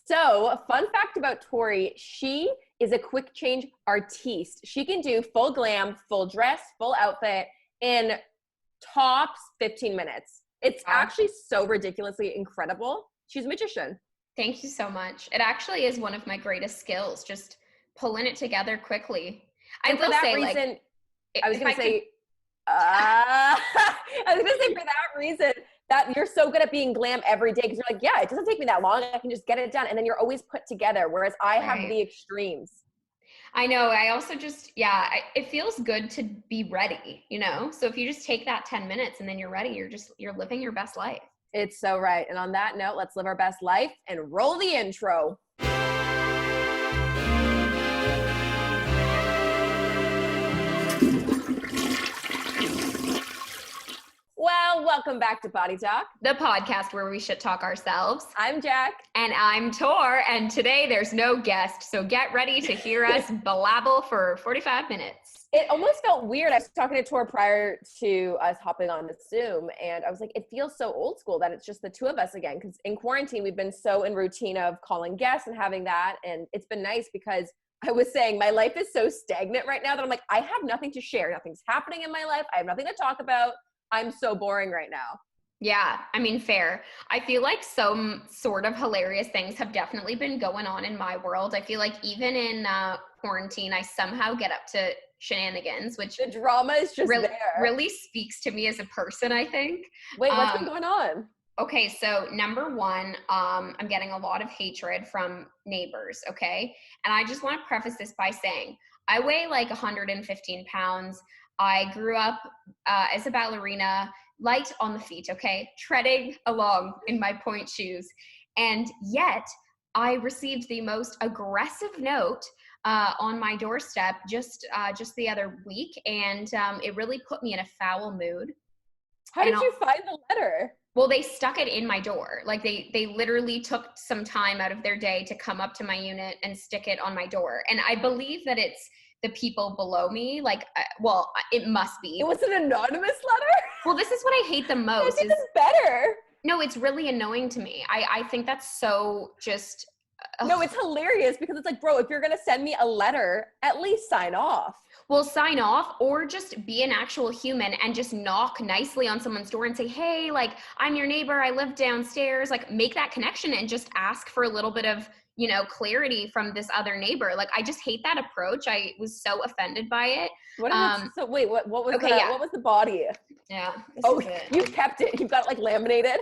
So, a fun fact about Torri, she is a quick change artiste. She can do full glam, full dress, full outfit in tops 15 minutes. It's actually so ridiculously incredible. She's a magician. Thank you so much. It actually is one of my greatest skills, just pulling it together quickly. And for that reason, I was going to say, for that reason, that you're so good at being glam every day because you're like, yeah, it doesn't take me that long. I can just get it done. And then you're always put together. Whereas I have the extremes. I know. I also just, it feels good to be ready, you know? So if you just take that 10 minutes and then you're ready, you're living your best life. It's so right. And on that note, let's live our best life and roll the intro. Well, welcome back to Poddy Talk, the podcast where we shit talk ourselves. I'm Jac. And I'm Tor. And today there's no guest. So get ready to hear us blabble for 45 minutes. It almost felt weird. I was talking to Tor prior to us hopping on the Zoom. And I was like, it feels so old school that it's just the two of us again. Because in quarantine, we've been so in routine of calling guests and having that. And it's been nice because I was saying my life is so stagnant right now that I'm like, I have nothing to share. Nothing's happening in my life. I have nothing to talk about. I'm so boring right now. Yeah, I mean, fair. I feel like some sort of hilarious things have definitely been going on in my world. I feel like even in quarantine, I somehow get up to shenanigans, which the drama is just really speaks to me as a person, I think. Wait, what's been going on? Okay, so number one, I'm getting a lot of hatred from neighbors, okay? And I just want to preface this by saying, I weigh like 115 pounds. I grew up as a ballerina, light on the feet, okay? Treading along in my point shoes. And yet I received the most aggressive note on my doorstep just the other week. And it really put me in a foul mood. How did you find the letter? Well, they stuck it in my door. Like they literally took some time out of their day to come up to my unit and stick it on my door. And I believe that it's the people below me, like, well, it must be. It was an anonymous letter? Well, this is what I hate the most. It's even better. No, it's really annoying to me. I think that's so just. No, it's hilarious because it's like, bro, if you're going to send me a letter, at least sign off. Well, sign off or just be an actual human and just knock nicely on someone's door and say, hey, like, I'm your neighbor. I live downstairs. Like, make that connection and just ask for a little bit of, you know, clarity from this other neighbor. Like, I just hate that approach. I was so offended by it. So wait, what was what was the body? Yeah. Oh, you kept it. You've got it like laminated.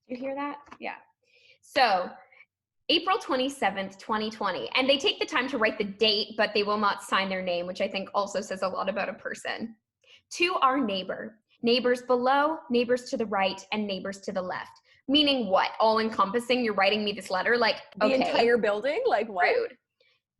You hear that? Yeah. So April 27th, 2020. And they take the time to write the date, but they will not sign their name, which I think also says a lot about a person. To our neighbor, neighbors below, neighbors to the right, and neighbors to the left. Meaning what? All encompassing? You're writing me this letter? Like, the entire building? Like what? Rude.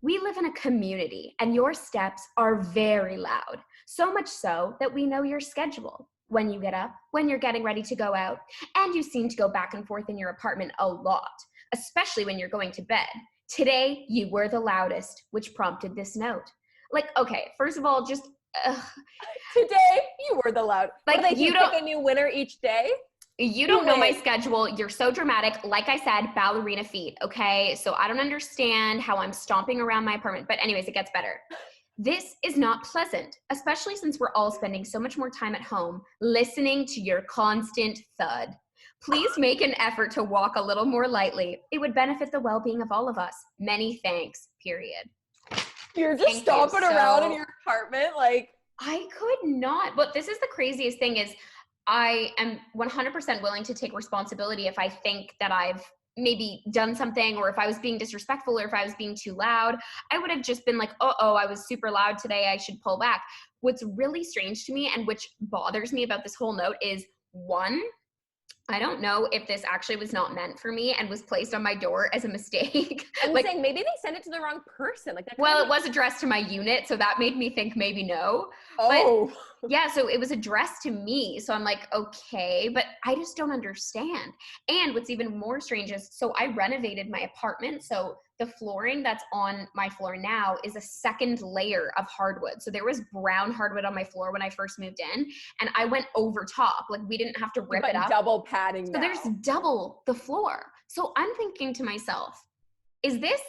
We live in a community and your steps are very loud. So much so that we know your schedule. When you get up, when you're getting ready to go out, and you seem to go back and forth in your apartment a lot, especially when you're going to bed. Today, you were the loudest, which prompted this note. Like, okay, first of all, just... Today, you were the loudest. Like, you pick a new winner each day? You don't know my schedule. You're so dramatic. Like I said, ballerina feet, okay? So I don't understand how I'm stomping around my apartment. But anyways, it gets better. This is not pleasant, especially since we're all spending so much more time at home listening to your constant thud. Please make an effort to walk a little more lightly. It would benefit the well-being of all of us. Many thanks, period. You're just stomping around in your apartment like... I could not. But this is the craziest thing is I am 100% willing to take responsibility if I think that I've maybe done something or if I was being disrespectful or if I was being too loud. I would have just been like, oh, I was super loud today. I should pull back. What's really strange to me and which bothers me about this whole note is, one, I don't know if this actually was not meant for me and was placed on my door as a mistake. I'm like, saying maybe they sent it to the wrong person. Like, that well, it was addressed to my unit, so that made me think maybe no. Oh. But, yeah, so it was addressed to me. So I'm like, okay, but I just don't understand. And what's even more strange is, so I renovated my apartment. So the flooring that's on my floor now is a second layer of hardwood. So there was brown hardwood on my floor when I first moved in, and I went over top. Like, we didn't have to rip it up. Double padding now. So there's double the floor. So I'm thinking to myself, is this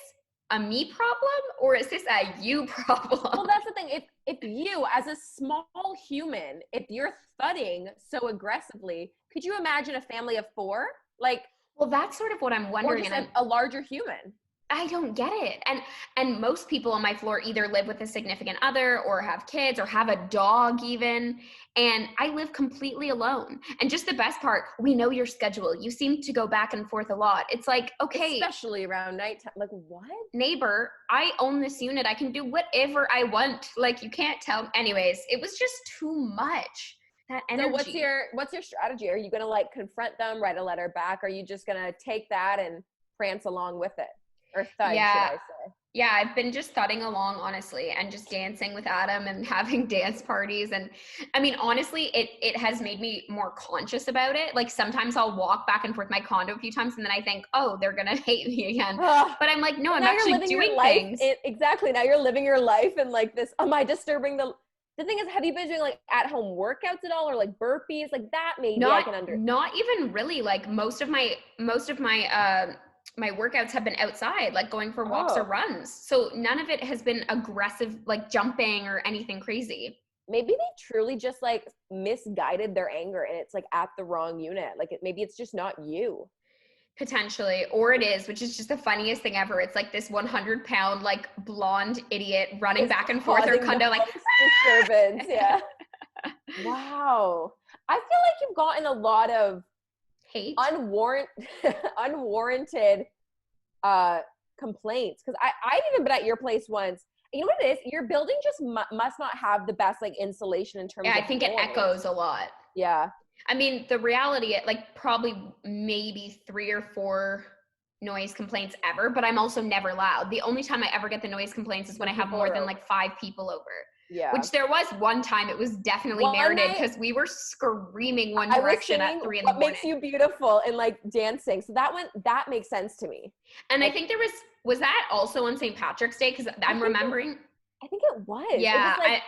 a me problem or is this a you problem? Well, that's the thing. If you, as a small human, if you're thudding so aggressively, could you imagine a family of 4? Like, Well, that's sort of what I'm or wondering. just And a larger human. I don't get it. And most people on my floor either live with a significant other or have kids or have a dog even. And I live completely alone. And just the best part, we know your schedule. You seem to go back and forth a lot. It's like, okay, Especially around nighttime. Like, what? neighbor, I own this unit. I can do whatever I want. Like, you can't tell. Anyways, it was just too much. That energy. So what's your strategy? Are you gonna like confront them, write a letter back? Are you just gonna take that and prance along with it? Or thud, Yeah. should I say? Yeah, I've been just thudding along, honestly, and just dancing with Adam and having dance parties. And I mean, honestly, it has made me more conscious about it. Like sometimes I'll walk back and forth my condo a few times and then I think, oh, they're going to hate me again. But I'm like, no, I'm actually doing things. Exactly. Now you're living your life and like this, am I disturbing the thing is, have you been doing like at-home workouts at all or like burpees? Like that maybe I can understand. Not even really. Like most of my my workouts have been outside, like going for walks or runs. So none of it has been aggressive, like jumping or anything crazy. Maybe they truly just like misguided their anger and it's like at the wrong unit. Like maybe it's just not you. Potentially, or it is, which is just the funniest thing ever. It's like this 100-pound, like blonde idiot running back and forth her condo, like disturbance. Yeah. Wow. I feel like you've gotten a lot of hate, unwarranted complaints. Because I've even been at your place once. You know what it is? Your building just must not have the best like insulation in terms of I think noise. It echoes a lot. Yeah. I mean, the reality, like probably maybe 3 or 4 noise complaints ever, but I'm also never loud. The only time I ever get the noise complaints is when I have more than like 5 people over. Yeah. Which there was one time, it was definitely merited because we were screaming one direction at 3 in the morning. What makes you beautiful and like dancing. So that makes sense to me. And like, I think was that also on St. Patrick's Day? Because I'm remembering. I think it was. Yeah. It was like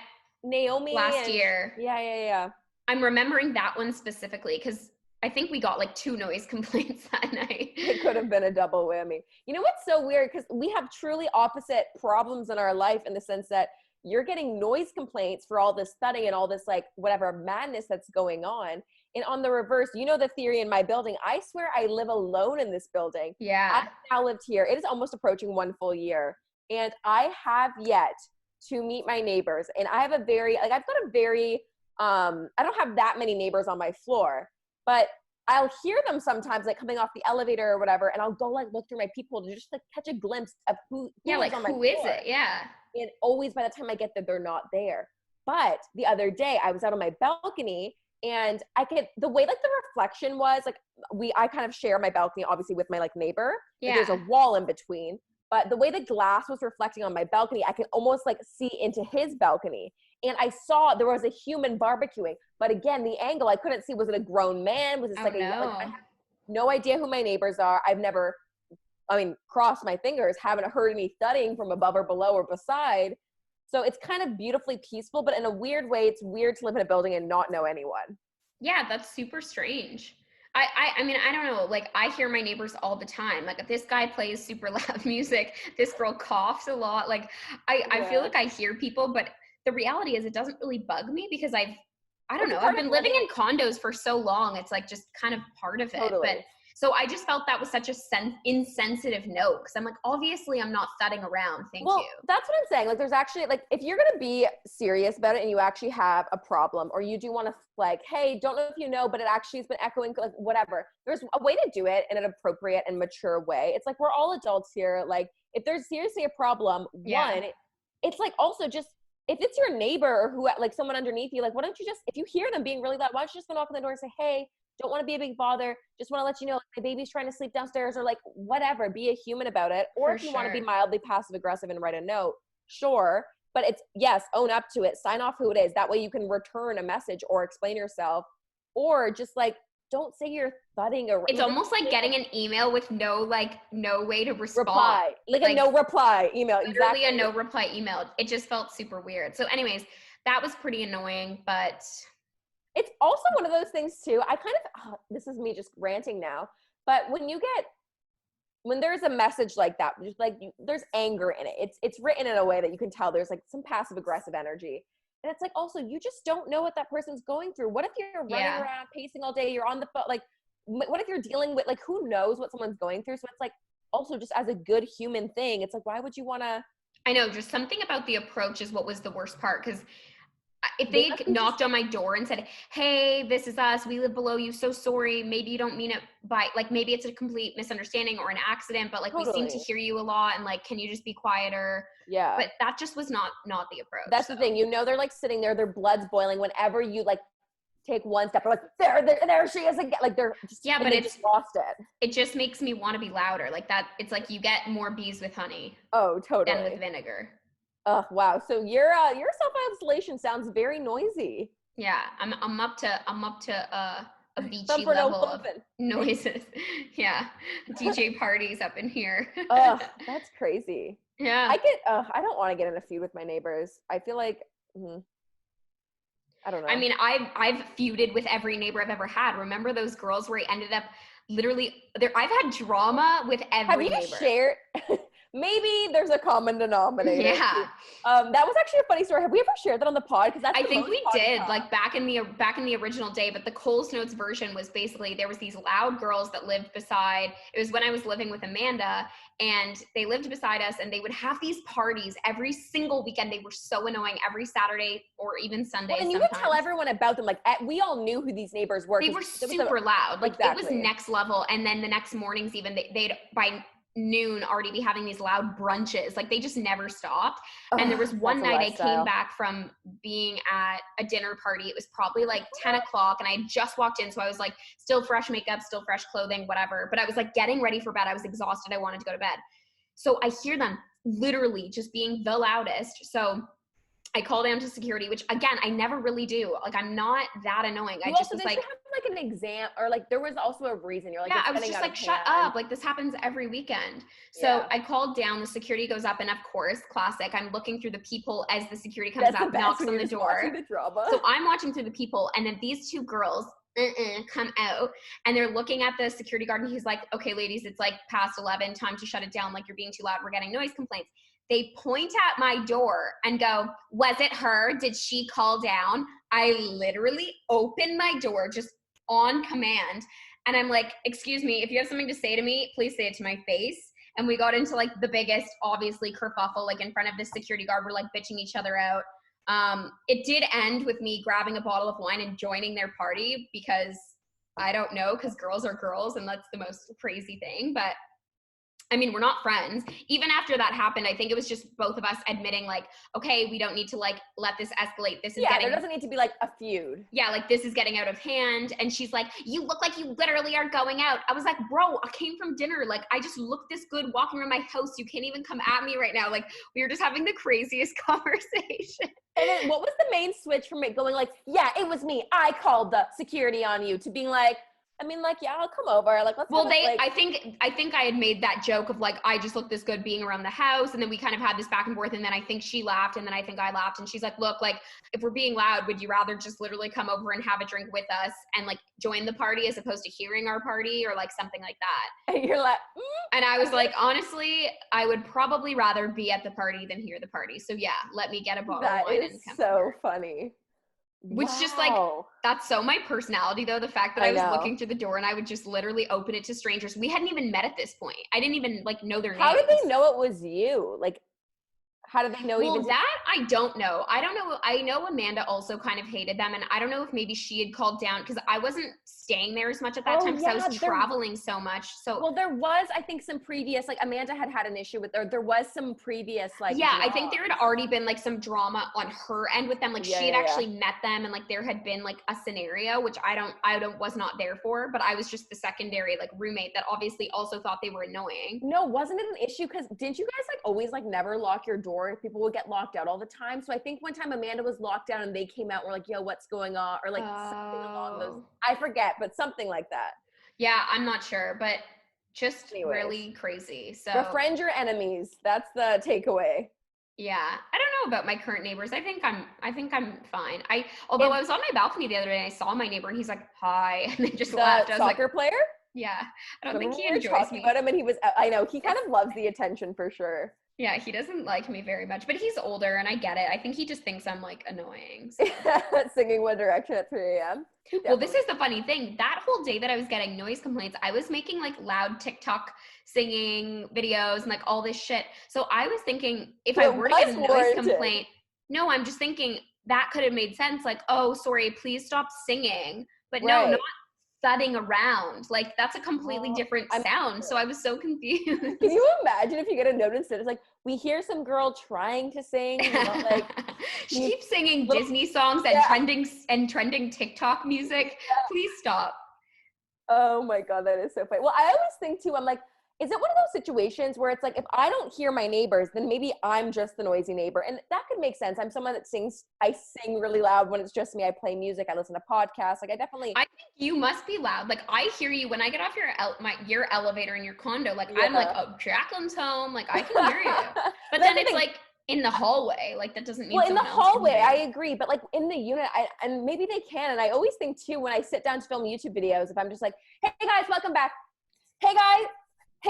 Naomi. Last year. Yeah. I'm remembering that one specifically because I think we got like 2 noise complaints that night. It could have been a double whammy. You know what's so weird? Because we have truly opposite problems in our life in the sense that you're getting noise complaints for all this thudding and all this like whatever madness that's going on. And on the reverse, you know the theory in my building, I swear I live alone in this building. Yeah. I've now lived here. It is almost approaching 1 full year. And I have yet to meet my neighbors. And I have I've got a very, I don't have that many neighbors on my floor, but I'll hear them sometimes like coming off the elevator or whatever. And I'll go like look through my peephole to just like catch a glimpse of who is on my floor. Who is it? Yeah. And always by the time I get there, they're not there. But the other day I was out on my balcony and the way like the reflection was like, I kind of share my balcony obviously with my like neighbor. Yeah. Like, there's a wall in between, but the way the glass was reflecting on my balcony, I could almost like see into his balcony. And I saw there was a human barbecuing, but again, the angle I couldn't see, was it a grown man? Was this I have no idea who my neighbors are. I've never, crossed my fingers, haven't heard any thudding from above or below or beside. So it's kind of beautifully peaceful, but in a weird way, it's weird to live in a building and not know anyone. Yeah, that's super strange. I mean, I don't know. Like, I hear my neighbors all the time. Like, if this guy plays super loud music, this girl coughs a lot. Like, I feel like I hear people, but the reality is it doesn't really bug me because I don't know. I've been living in condos for so long. It's like just kind of part of it. Totally. But so I just felt that was such a insensitive note because I'm like, obviously I'm not thudding around. Thank you. That's what I'm saying. Like, there's actually like, if you're going to be serious about it and you actually have a problem, or you do want to like, hey, don't know if you know, but it actually has been echoing, like whatever. There's a way to do it in an appropriate and mature way. It's like, we're all adults here. Like, if there's seriously a problem, it's like also just, if it's your neighbor or who, like someone underneath you, like, why don't you just, if you hear them being really loud, why don't you just go knock on the door and say, hey, don't want to be a big bother, just want to let you know, like, my baby's trying to sleep downstairs, or like whatever, be a human about it. Or if you want to be mildly passive aggressive and write a note, sure. But it's, yes, own up to it, sign off who it is. That way you can return a message or explain yourself, or just like, don't say you're thudding around. It's almost like getting an email with no way to respond. Reply. Like a no reply email. Literally a no reply email. It just felt super weird. So anyways, that was pretty annoying, but it's also one of those things too. I kind of, this is me just ranting now, but when you get when there's a message like that, just like there's anger in it. It's written in a way that you can tell there's like some passive aggressive energy. And it's like, also, you just don't know what that person's going through. What if you're running around pacing all day, you're on the phone, like what if you're dealing with, like, who knows what someone's going through? So it's like, also just as a good human thing, it's like, why would you want to? I know, just something about the approach is what was the worst part, because if they knocked on my door and said, hey, this is us, we live below you, so sorry, maybe you don't mean it by, like, maybe it's a complete misunderstanding or an accident, but like we seem to hear you a lot, and like, can you just be quieter? Yeah. But that just was not the approach. That's the thing, they're like sitting there, their blood's boiling whenever you like take one step, or like there she is again, like they're just, but it's just lost it. It just makes me want to be louder, like that. It's like you get more bees with honey. Oh, totally. Than with vinegar. Oh, wow. So your self-isolation sounds very noisy. Yeah, I'm up to a beachy level of noises. Yeah, DJ parties up in here. Oh, that's crazy. Yeah, I don't want to get in a feud with my neighbors. I feel like I don't know. I mean, I've feuded with every neighbor I've ever had. Remember those girls where I ended up literally there? I've had drama with every neighbor. Have you shared? Maybe there's a common denominator. Yeah. That was actually a funny story. Have we ever shared that on the pod? Because I think we did, like back in the original day. But the Coles Notes version was basically there was these loud girls that lived beside. It was when I was living with Amanda, and they lived beside us, and they would have these parties every single weekend. They were so annoying, every Saturday or even Sunday. And you would tell everyone about them. Like we all knew who these neighbors were. They were super loud. Like it was next level. And then the next mornings, even they'd by noon already be having these loud brunches. Like they just never stopped. And there was one night I came back from being at a dinner party. It was probably like 10 o'clock and I had just walked in. So I was like still fresh makeup, still fresh clothing, whatever. But I was like getting ready for bed. I was exhausted. I wanted to go to bed. So I hear them literally just being the loudest. So I call down to security, which again, I never really do. Like, I'm not that annoying. I just was like, have like an exam, or like there was also a reason. You're like, yeah, I was just like, shut up. Like this happens every weekend. So I called down, the security goes up, and of course, classic, I'm looking through the peephole as the security comes up, knocks on the door. So I'm watching through the peephole, and then these two girls come out, and they're looking at the security guard, and he's like, okay, ladies, it's like past 11, time to shut it down. Like, you're being too loud. We're getting noise complaints. They point at my door and go, was it her? Did she call down? I literally opened my door just on command. And I'm like, excuse me, if you have something to say to me, please say it to my face. And we got into like the biggest, obviously, kerfuffle, like in front of the security guard. We're like bitching each other out. It did end with me grabbing a bottle of wine and joining their party, because I don't know, because girls are girls, and that's the most crazy thing. But I mean, we're not friends. Even after that happened, I think it was just both of us admitting, like, okay, we don't need to like let this escalate. This is there doesn't need to be like a feud. Yeah, like this is getting out of hand. And she's like, you look like you literally are going out. I was like, bro, I came from dinner. Like, I just look this good walking around my house. You can't even come at me right now. Like, we were just having the craziest conversation. And then what was the main switch from it going like, yeah, it was me, I called the security on you, to being like, I mean, like, yeah, I'll come over. Like, let's. Well, I think I had made that joke of like, I just look this good being around the house, and then we kind of had this back and forth, and then I think she laughed, and then I think I laughed, and she's like, look, like, if we're being loud, would you rather just literally come over and have a drink with us and like join the party as opposed to hearing our party, or like something like that? And you're like, And I was like, honestly, I would probably rather be at the party than hear the party. So yeah, let me get a bottle of wine and come. So funny. Which just like, that's so my personality though. The fact that I was looking through the door and I would just literally open it to strangers. We hadn't even met at this point. I didn't even like know their names. How did they know it was you? Like, how did they know? Well, that I don't know. I don't know. I know Amanda also kind of hated them, and I don't know if maybe she had called down, because I wasn't staying there as much at that time because I was traveling so much. So well, there was, I think, some previous, like, Amanda had an issue with her. There was some previous like I think there had already been like some drama on her end with them. Like she had actually met them, and like there had been like a scenario which I was not there for, but I was just the secondary like roommate that obviously also thought they were annoying. No, wasn't it an issue? Because didn't you guys like always like never lock your door? People would get locked out all the time. So I think one time Amanda was locked down and they came out and were like, yo, what's going on? Or like something along those, I forget, but something like that. Yeah, I'm not sure, but just really crazy. So befriend your enemies. That's the takeaway. Yeah. I don't know about my current neighbors. I think I'm fine. I was on my balcony the other day and I saw my neighbor and he's like, hi, and then just left. I was soccer player? Yeah. I don't think Remember he we were enjoys talking me. about him and he was, I know, he kind of loves the attention for sure. Yeah, he doesn't like me very much, but he's older and I get it. I think he just thinks I'm like annoying. So. Singing One Direction at 3 a.m. Well, this is the funny thing. That whole day that I was getting noise complaints, I was making like loud TikTok singing videos and like all this shit. So I was thinking if I were to get a noise complaint, no, I'm just thinking that could have made sense. Like, oh, sorry, please stop singing. But no, not thudding around. Like that's a completely different sound. So I was so confused. Can you imagine if you get a notice that it's like, we hear some girl trying to sing, you know, like she keeps singing Disney songs and trending TikTok music. Please stop. Oh my God, that is so funny. Well, I always think too, I'm like, is it one of those situations where it's like, if I don't hear my neighbors, then maybe I'm just the noisy neighbor. And that could make sense. I'm someone that sings, I sing really loud when it's just me. I play music, I listen to podcasts. Like I think you must be loud. Like I hear you when I get off your elevator in your condo. Like I'm like, oh, Jaclyn's home. Like I can hear you. But then it's like in the hallway. Like that doesn't mean well, in the hallway, I agree. But like in the unit, and maybe they can. And I always think too, when I sit down to film YouTube videos, if I'm just like, hey guys, welcome back. Hey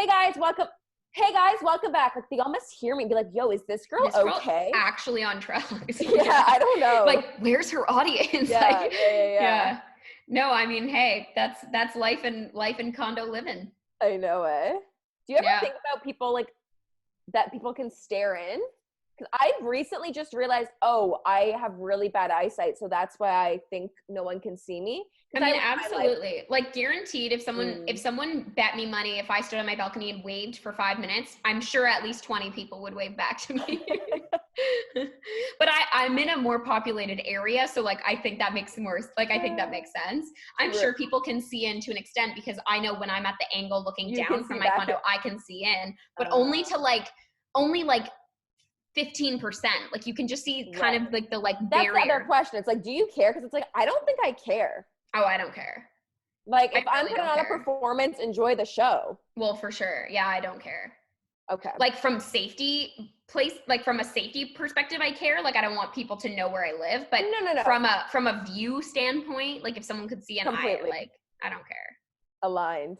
guys, welcome. Hey guys, welcome back. Like they almost hear me and be like, yo, is this girl okay? Actually on drugs. Yeah, I don't know. Like, where's her audience? Yeah, like, yeah. No, I mean, hey, that's life in condo living. I know it. Do you ever think about people like that people can stare in? Because I've recently just realized, oh, I have really bad eyesight, so that's why I think no one can see me. I mean, absolutely. Like guaranteed, if someone bet me money, if I stood on my balcony and waved for 5 minutes, I'm sure at least 20 people would wave back to me. But I'm in a more populated area, so like I think that makes that makes sense. I'm sure people can see in to an extent because I know when I'm at the angle looking down from my condo, I can see in, but only 15%. Like you can just see kind of like the barrier. That's the other question. It's like, do you care? Because it's like, I don't think I care. Oh, I don't care. Like if I'm putting on a performance, enjoy the show. Well, for sure. Yeah, I don't care. Okay. Like from a safety perspective, I care. Like I don't want people to know where I live. But no. From a view standpoint, like if someone could see an eye, like I don't care. Aligned.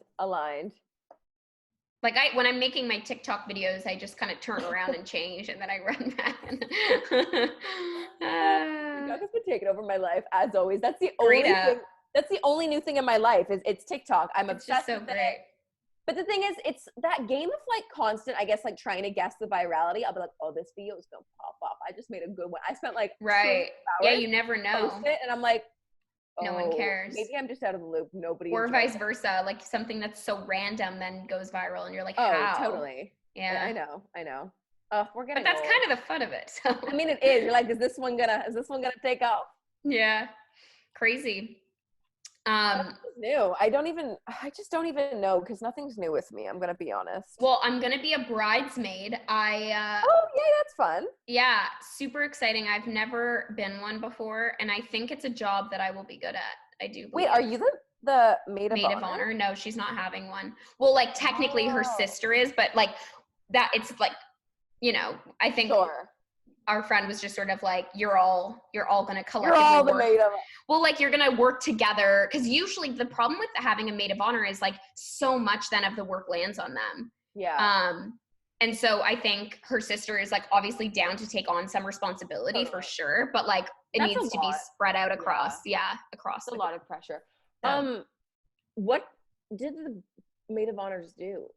Like when I'm making my TikTok videos, I just kind of turn around and change, and then I run back. TikTok has been taking over my life as always. That's the only thing. That's the only new thing in my life is it's TikTok. I'm obsessed with it. But the thing is, it's that game of like constant, I guess, like trying to guess the virality. I'll be like, oh, this video is going to pop off. I just made a good one. I spent like 2 hours. Yeah, you never know. Post it, and I'm like, no one cares. Maybe I'm just out of the loop. Nobody. Or vice versa. Like something that's so random then goes viral and you're like, oh, how? Totally. Yeah. I know. We're getting But that's old. kind of the fun of it. So. I mean, it is. You're like, is this one gonna take off? Yeah. Crazy. New. I just don't even know because nothing's new with me. I'm gonna be honest. Well, I'm gonna be a bridesmaid. Oh yeah, that's fun. Yeah, super exciting. I've never been one before, and I think it's a job that I will be good at. I do. Wait, are you the maid of honor? No, she's not having one. Well, like technically her sister is, but like that, it's like, I think. Sure. Our friend was just sort of like, you're all gonna collectively work. Well, like you're gonna work together because usually the problem with having a maid of honor is like so much then of the work lands on them. Yeah. And so I think her sister is like obviously down to take on some responsibility for sure, but like it needs to be spread out across. Across. That's a lot of pressure. So. What did the maid of honors do?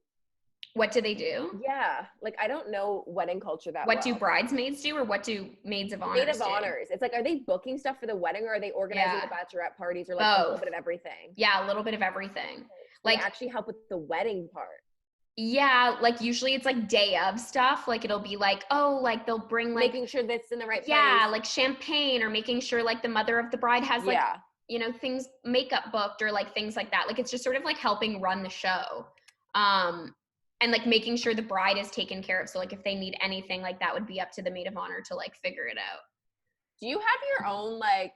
What do they do? Yeah. Like, I don't know wedding culture that What do bridesmaids do or what do maids of honors do? Maid of honors. It's like, are they booking stuff for the wedding or are they organizing the bachelorette parties or like a little bit of everything? Yeah, a little bit of everything. Like actually help with the wedding part. Yeah, like usually it's like day of stuff. Like it'll be like, oh, like they'll bring like. Making sure that's in the right place. Yeah, like champagne or making sure like the mother of the bride has like, things, makeup booked or like things like that. Like it's just sort of like helping run the show. And like making sure the bride is taken care of. So like if they need anything, like that would be up to the maid of honor to like figure it out. Do you have your own like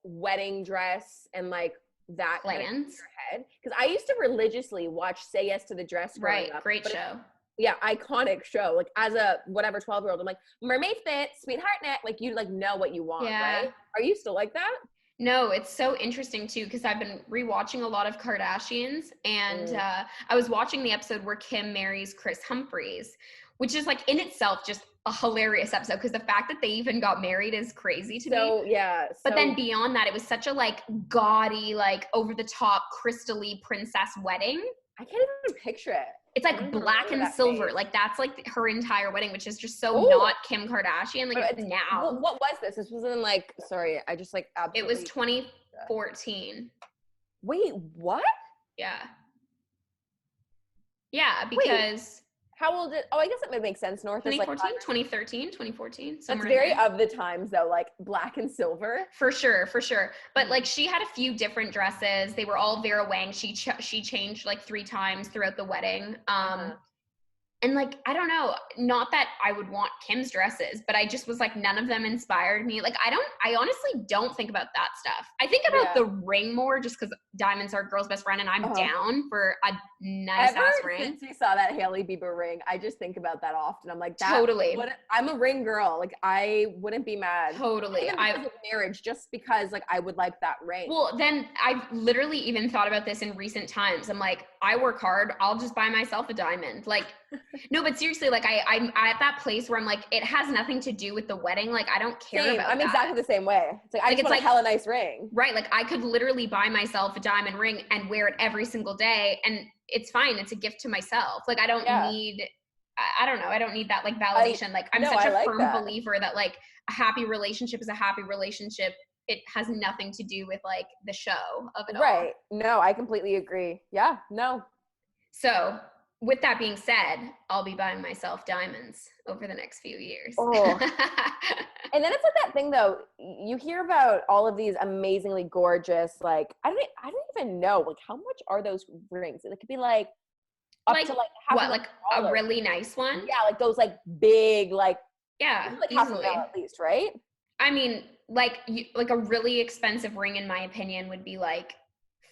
wedding dress and like that plans kind of in your head? Because I used to religiously watch Say Yes to the Dress growing up. Great show. Yeah, iconic show. Like as a whatever 12-year-old, I'm like, mermaid fit, sweetheart neck. Like you like know what you want, right? Are you still like that? No, it's so interesting too, because I've been rewatching a lot of Kardashians, and I was watching the episode where Kim marries Chris Humphries, which is like in itself just a hilarious episode, because the fact that they even got married is crazy to me. So yeah. But then beyond that, it was such a like gaudy, like over the top, crystal-y princess wedding. I can't even picture it. It's like black and silver. Like that's like her entire wedding, which is just so not Kim Kardashian. Like it's now. What was this? This was in like, sorry, I just like absolutely. It was 2014. Wait, what? Yeah. Yeah, because. How old did, I guess it would make sense. North 2014, is like 2013, 2014. That's very of the times though, like black and silver. For sure. But like she had a few different dresses. They were all Vera Wang. She changed like 3 times throughout the wedding. And like, I don't know, not that I would want Kim's dresses, but I just was like, none of them inspired me. Like, I honestly don't think about that stuff. I think about the ring more just because diamonds are a girl's best friend and I'm down for a nice ass ring. Since you saw that Hailey Bieber ring, I just think about that often. I'm like, totally. I'm a ring girl. Like, I wouldn't be mad. Totally. I was marriage just because like I would like that ring. Well, then I've literally even thought about this in recent times. I'm like, I work hard. I'll just buy myself a diamond. Like, no, but seriously, like I'm at that place where I'm like, it has nothing to do with the wedding. Like, I don't care about I'm that. exactly the same way. It's like, I just want a hella nice ring. Right. Like I could literally buy myself a diamond ring and wear it every single day. And it's fine. It's a gift to myself. Like, I don't need, I don't know. I don't need that like validation. I'm such a firm believer that like a happy relationship is a happy relationship. It has nothing to do with like the show of it all. Right. No, I completely agree. Yeah, no. So with that being said, I'll be buying myself diamonds over the next few years. Oh. And then it's like that thing though, you hear about all of these amazingly gorgeous, like, I don't even know, like how much are those rings? It could be like up to like half what, like a really nice one? Yeah, like those like big, like, yeah, like easily. Half a mil at least, right? I mean, like a really expensive ring in my opinion would be like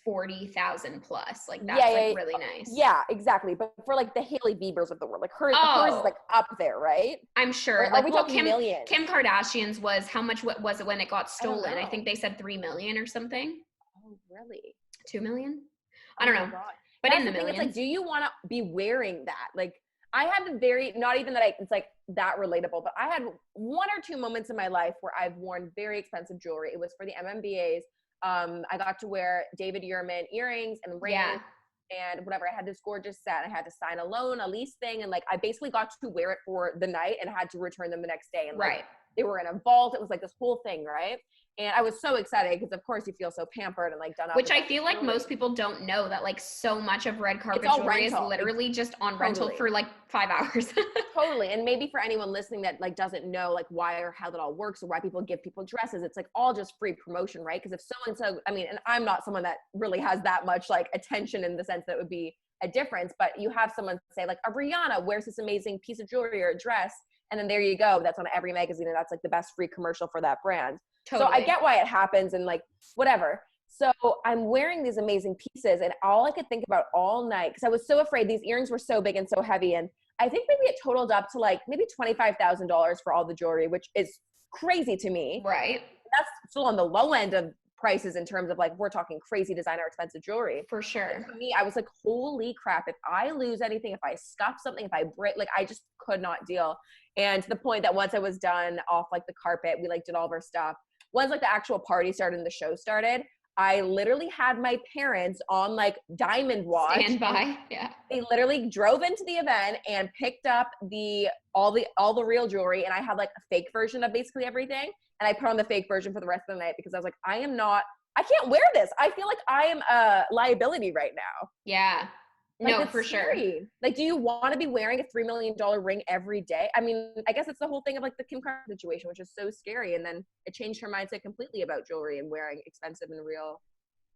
40,000 plus. Like that's really nice. Yeah, exactly. But for like the Hailey Biebers of the world, like hers is like up there, right? I'm sure. Like, are we talking millions? Kim Kardashian's was, how much was it when it got stolen? I think they said 3 million or something. Oh, really? 2 million? I don't know. But that's in the millions. It's like, do you want to be wearing that? Like, I had not even that it's like that relatable, but I had 1 or 2 moments in my life where I've worn very expensive jewelry. It was for the MMBAs. I got to wear David Yurman earrings and rings and whatever. I had this gorgeous set. I had to sign a lease thing. And like, I basically got to wear it for the night and had to return them the next day. And like, they were in a vault. It was like this whole thing. Right. And I was so excited because of course you feel so pampered and like done up. Which I feel like most people don't know that like so much of red carpet jewelry is literally just on rental for like 5 hours. Totally. And maybe for anyone listening that like doesn't know like why or how that all works or why people give people dresses, it's like all just free promotion, right? Because if so-and-so, I mean, and I'm not someone that really has that much like attention in the sense that it would be a difference, but you have someone say like, a Rihanna wears this amazing piece of jewelry or a dress. And then there you go. That's on every magazine. And that's like the best free commercial for that brand. Totally. So I get why it happens and like, whatever. So I'm wearing these amazing pieces and all I could think about all night, because I was so afraid, these earrings were so big and so heavy. And I think maybe it totaled up to like maybe $25,000 for all the jewelry, which is crazy to me. Right. That's still on the low end of prices in terms of like, we're talking crazy designer expensive jewelry. For sure. And for me, I was like, holy crap, if I lose anything, if I scuff something, if I break, like I just could not deal. And to the point that once I was done off like the carpet, we like did all of our stuff. Once like the actual party started and the show started, I literally had my parents on like diamond watch. Standby. Yeah. They literally drove into the event and picked up all the real jewelry. And I had like a fake version of basically everything. And I put on the fake version for the rest of the night because I was like, I can't wear this. I feel like I am a liability right now. Yeah. Like, no, for scary. Sure. Like, do you want to be wearing a $3 million ring every day? I mean, I guess it's the whole thing of like the Kim Kardashian situation, which is so scary. And then it changed her mindset completely about jewelry and wearing expensive and real.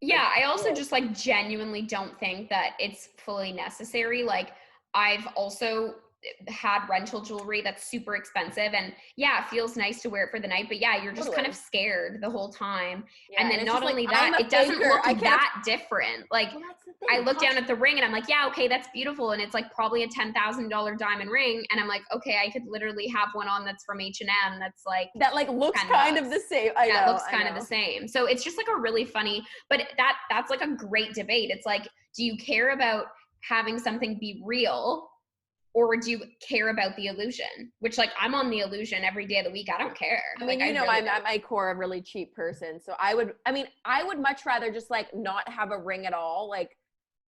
Yeah. I also just like genuinely don't think that it's fully necessary. Like I've also had rental jewelry that's super expensive, and yeah, it feels nice to wear it for the night, but yeah, you're just kind of scared the whole time. Yeah, and then not only like, that, it doesn't look I can't that different. Like, well, that's the thing. I look down at the ring and I'm like, yeah, okay, that's beautiful, and it's like probably a $10,000 diamond ring, and I'm like, okay, I could literally have one on that's from H&M that's like that like looks kind of the same. I know, looks kind of the same. So it's just like a really funny, but that's like a great debate. It's like, do you care about having something be real, or do you care about the illusion? Which, like, I'm on the illusion every day of the week. I don't care. I mean, like, I'm at my core a really cheap person. So I would much rather just like not have a ring at all, like,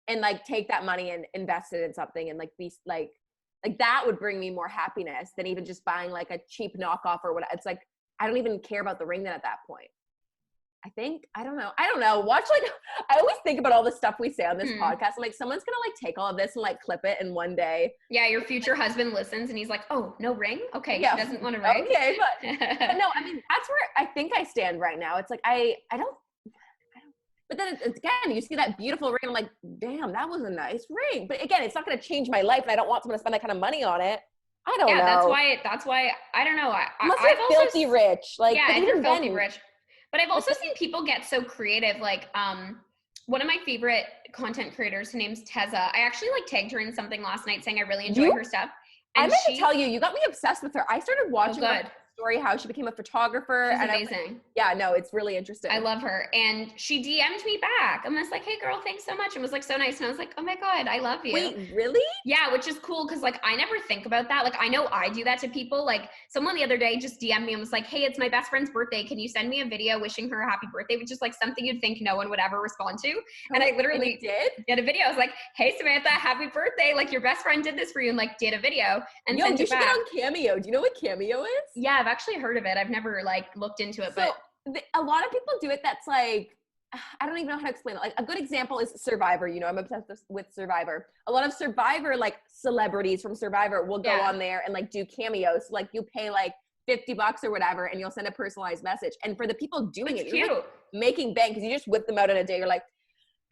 and like take that money and invest it in something and like be like that would bring me more happiness than even just buying like a cheap knockoff or whatever. It's like, I don't even care about the ring then at that point. I don't know. Watch, like, I always think about all the stuff we say on this podcast. I'm like, someone's gonna like take all of this and like clip it in one day. Yeah, your future husband listens and he's like, oh, no ring? Okay, yeah. She doesn't want a ring. Okay, but no, I mean, that's where I think I stand right now. It's like, I don't, but then it's, again, you see that beautiful ring, I'm like, damn, that was a nice ring. But again, it's not gonna change my life and I don't want someone to spend that kind of money on it. I don't know. Yeah, that's why, I don't know. Unless you're filthy rich. Like, yeah, if you're filthy rich. But I've also seen people get so creative. Like, one of my favorite content creators, her name's Teza. I actually like tagged her in something last night saying I really enjoy her stuff. And I meant to tell you, you got me obsessed with her. I started watching her story, how she became a photographer. She's amazing. Like, yeah, no, it's really interesting. I love her. And she DM'd me back. I'm just like, hey girl, thanks so much. It was like so nice. And I was like, oh my God, I love you. Wait, really? Yeah, which is cool because like I never think about that. Like, I know I do that to people. Like, someone the other day just DM'd me and was like, hey, it's my best friend's birthday. Can you send me a video wishing her a happy birthday? Which is like something you'd think no one would ever respond to. And I literally did a video. I was like, hey Samantha, happy birthday. Like, your best friend did this for you, and like did a video and sent it back. You should get on Cameo. Do you know what Cameo is? Yeah, I've actually heard of it. I've never like looked into it, but a lot of people do it. That's like, I don't even know how to explain it. Like, a good example is Survivor. You know, I'm obsessed with Survivor. A lot of Survivor, like celebrities from Survivor will go on there and like do cameos. Like, you pay like $50 or whatever, and you'll send a personalized message. And for the people doing it, you're like making bank because you just whip them out in a day. You're like,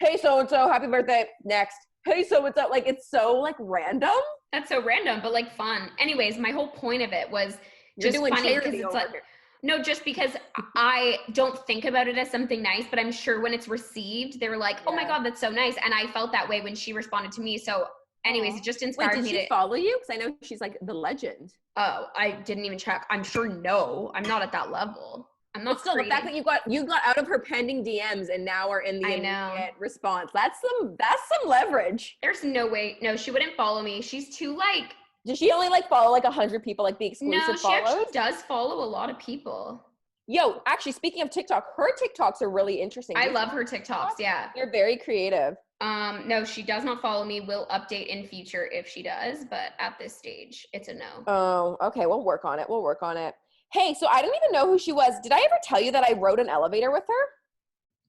hey, so-and-so, happy birthday. Next. Hey, so-and-so. Like, it's so like random. That's so random, but like fun. Anyways, my whole point of it was just funny because it's like, no, just because I don't think about it as something nice, but I'm sure when it's received, they're like, oh my God, that's so nice. And I felt that way when she responded to me. So anyways, it just inspired me to— Did she follow you? Because I know she's like the legend. Oh, I didn't even check. I'm sure no, I'm not at that level. I'm not. But still, the fact that you got out of her pending DMs and now are in the immediate response, that's some leverage. There's no way. No, she wouldn't follow me. She's too like— Does she only like follow like 100 people, like the exclusive follows? No, she actually does follow a lot of people. Yo, actually, speaking of TikTok, her TikToks are really interesting. I love her TikToks, yeah. They're very creative. No, she does not follow me. We'll update in future if she does, but at this stage, it's a no. Oh, okay. We'll work on it. Hey, so I didn't even know who she was. Did I ever tell you that I rode an elevator with her?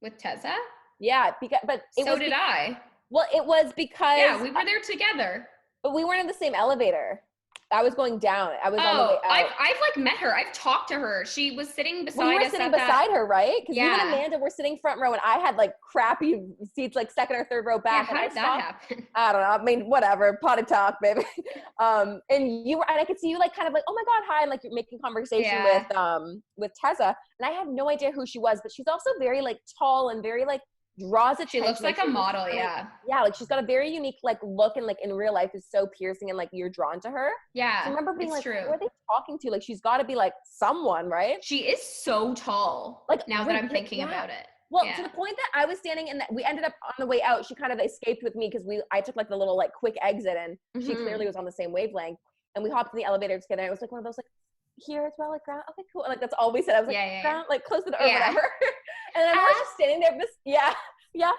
With Teza? Yeah, so did I. Well, it was because— Yeah, we were there together. But we weren't in the same elevator. I was going down. I was on the way out. I've like met her. I've talked to her. She was sitting beside us. We were sitting beside her, right? Because you and Amanda were sitting front row, and I had like crappy seats, like second or third row back. Yeah, how did that happen? I don't know. I mean, whatever. Potty talk, baby. And I could see you like kind of like, oh my God, hi, and like you're making conversation with Teza, and I had no idea who she was, but she's also very like tall and very like draws attention. She looks like a model, yeah, like she's got a very unique like look, and like in real life is so piercing, and like you're drawn to her. Yeah, so I remember being like, who are they talking to? Like, she's got to be like someone, right? She is so tall. Like, now that I'm thinking about it. Well, to the point that I was standing and we ended up on the way out. She kind of escaped with me because I took like the little like quick exit, and she clearly was on the same wavelength. And we hopped in the elevator together. And it was like one of those like, here as well, like ground. Okay, cool. And like that's all we said. I was like, ground, like close to the or whatever. And then I was just standing there. Yeah,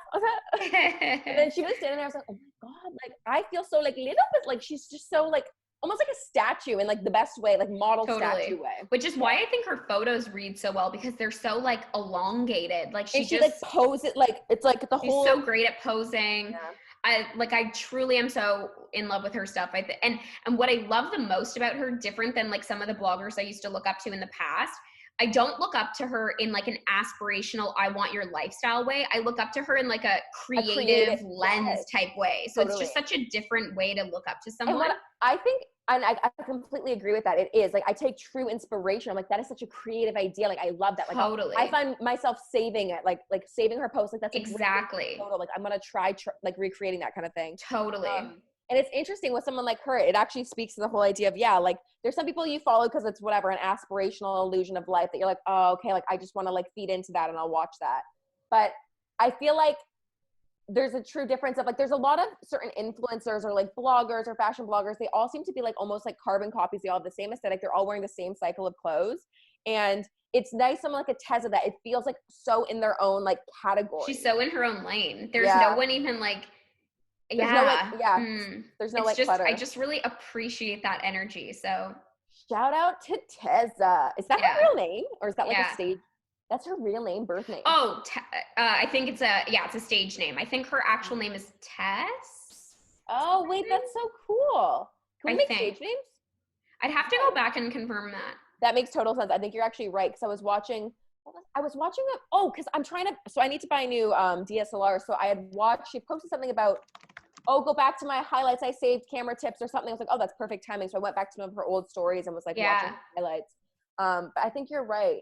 okay. And then she was standing there. I was like, oh my God, like I feel so like little bit like she's just so like almost like a statue in like the best way, like model statue way. Which is why I think her photos read so well, because they're so like elongated. Like she just like pose it like it's like the whole— She's so great at posing. Yeah. I truly am so in love with her stuff. And what I love the most about her, different than like some of the bloggers I used to look up to in the past, I don't look up to her in like an aspirational, I want your lifestyle way. I look up to her in like a creative lens type way. So it's just such a different way to look up to someone. I think And I completely agree with that. It is like, I take true inspiration. I'm like, that is such a creative idea. Like, I love that. Like, Totally. I find myself saving it, like saving her post. Like, that's a exactly great photo. Like, I'm going to try like recreating that kind of thing. Totally. And it's interesting with someone like her, it actually speaks to the whole idea of, yeah, like there's some people you follow because it's whatever, an aspirational illusion of life that you're like, oh, okay, like I just want to like feed into that and I'll watch that. But I feel like there's a true difference of like, there's a lot of certain influencers or like bloggers or fashion bloggers. They all seem to be like almost like carbon copies. They all have the same aesthetic. They're all wearing the same cycle of clothes. And it's nice, someone like a Tessa, that it feels like so in their own like category. She's so in her own lane. There's no one even like, there's no like, there's no like clutter. I just really appreciate that energy. So shout out to Tessa. Is that her real name, or is that like a stage? That's her real name, birth name. Oh, I think it's a stage name. I think her actual name is Tess. Oh wait, that's so cool. Can we make stage names? I'd have to go back and confirm that. That makes total sense. I think you're actually right, because I was watching because I'm trying to, so I need to buy a new DSLR. So I had watched, she posted something about, go back to my highlights, I saved camera tips or something. I was like, oh, that's perfect timing. So I went back to some of her old stories and was like watching highlights. But I think you're right.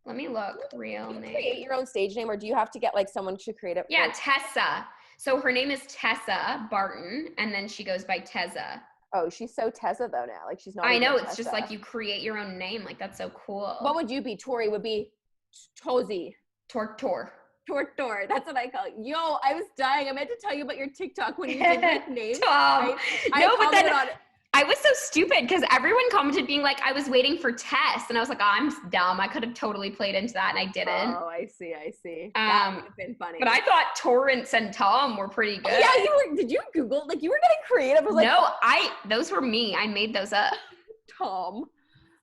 Let me look. Real name. Create your own stage name, or do you have to get like someone to create it? Yeah, Tessa. So her name is Tessa Barton, and then she goes by Tessa. Oh, she's so Tessa though now. Like she's not. I know, it's Tessa. just like you create your own name. Like that's so cool. What would you be? Tori would be Tozy. Tor. That's what I call it. Yo, I was dying. I meant to tell you about your TikTok when you did nicknames. Right? But then I was so stupid because everyone commented being like, I was waiting for Tess. And I was like, oh, I'm dumb. I could have totally played into that and I didn't. Oh, I see. That would have been funny. But I thought Torrance and Tom were pretty good. Yeah, did you Google? Like you were getting creative. I was like, no, those were me. I made those up. Tom.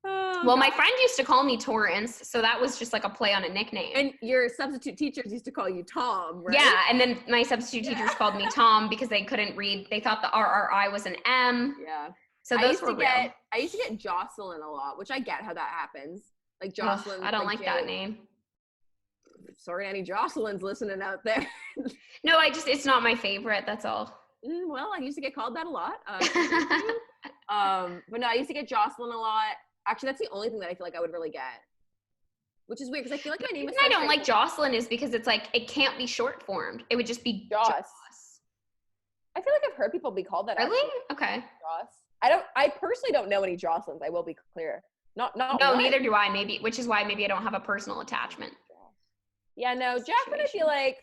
Well, my friend used to call me Torrance, so that was just like a play on a nickname. And your substitute teachers used to call you Tom, right? Yeah, and then my substitute teachers called me Tom because they couldn't read. They thought the RRI was an M. Yeah. So those were real. I used to get Jocelyn a lot, which I get how that happens. Like Jocelyn. I don't like that name. Sorry, any Jocelyns listening out there. No, it's not my favorite. That's all. Well, I used to get called that a lot. But no, I used to get Jocelyn a lot. Actually, that's the only thing that I feel like I would really get. Which is weird because I feel like my name is. I don't like Jocelyn is because it's like it can't be short formed. It would just be Joss. I feel like I've heard people be called that. Really? Actually. Okay. Joss. I personally don't know any Jocelyns. I will be clear. No, neither do I. Maybe, which is why maybe I don't have a personal attachment. Yeah, no, Jaclyn, I feel like,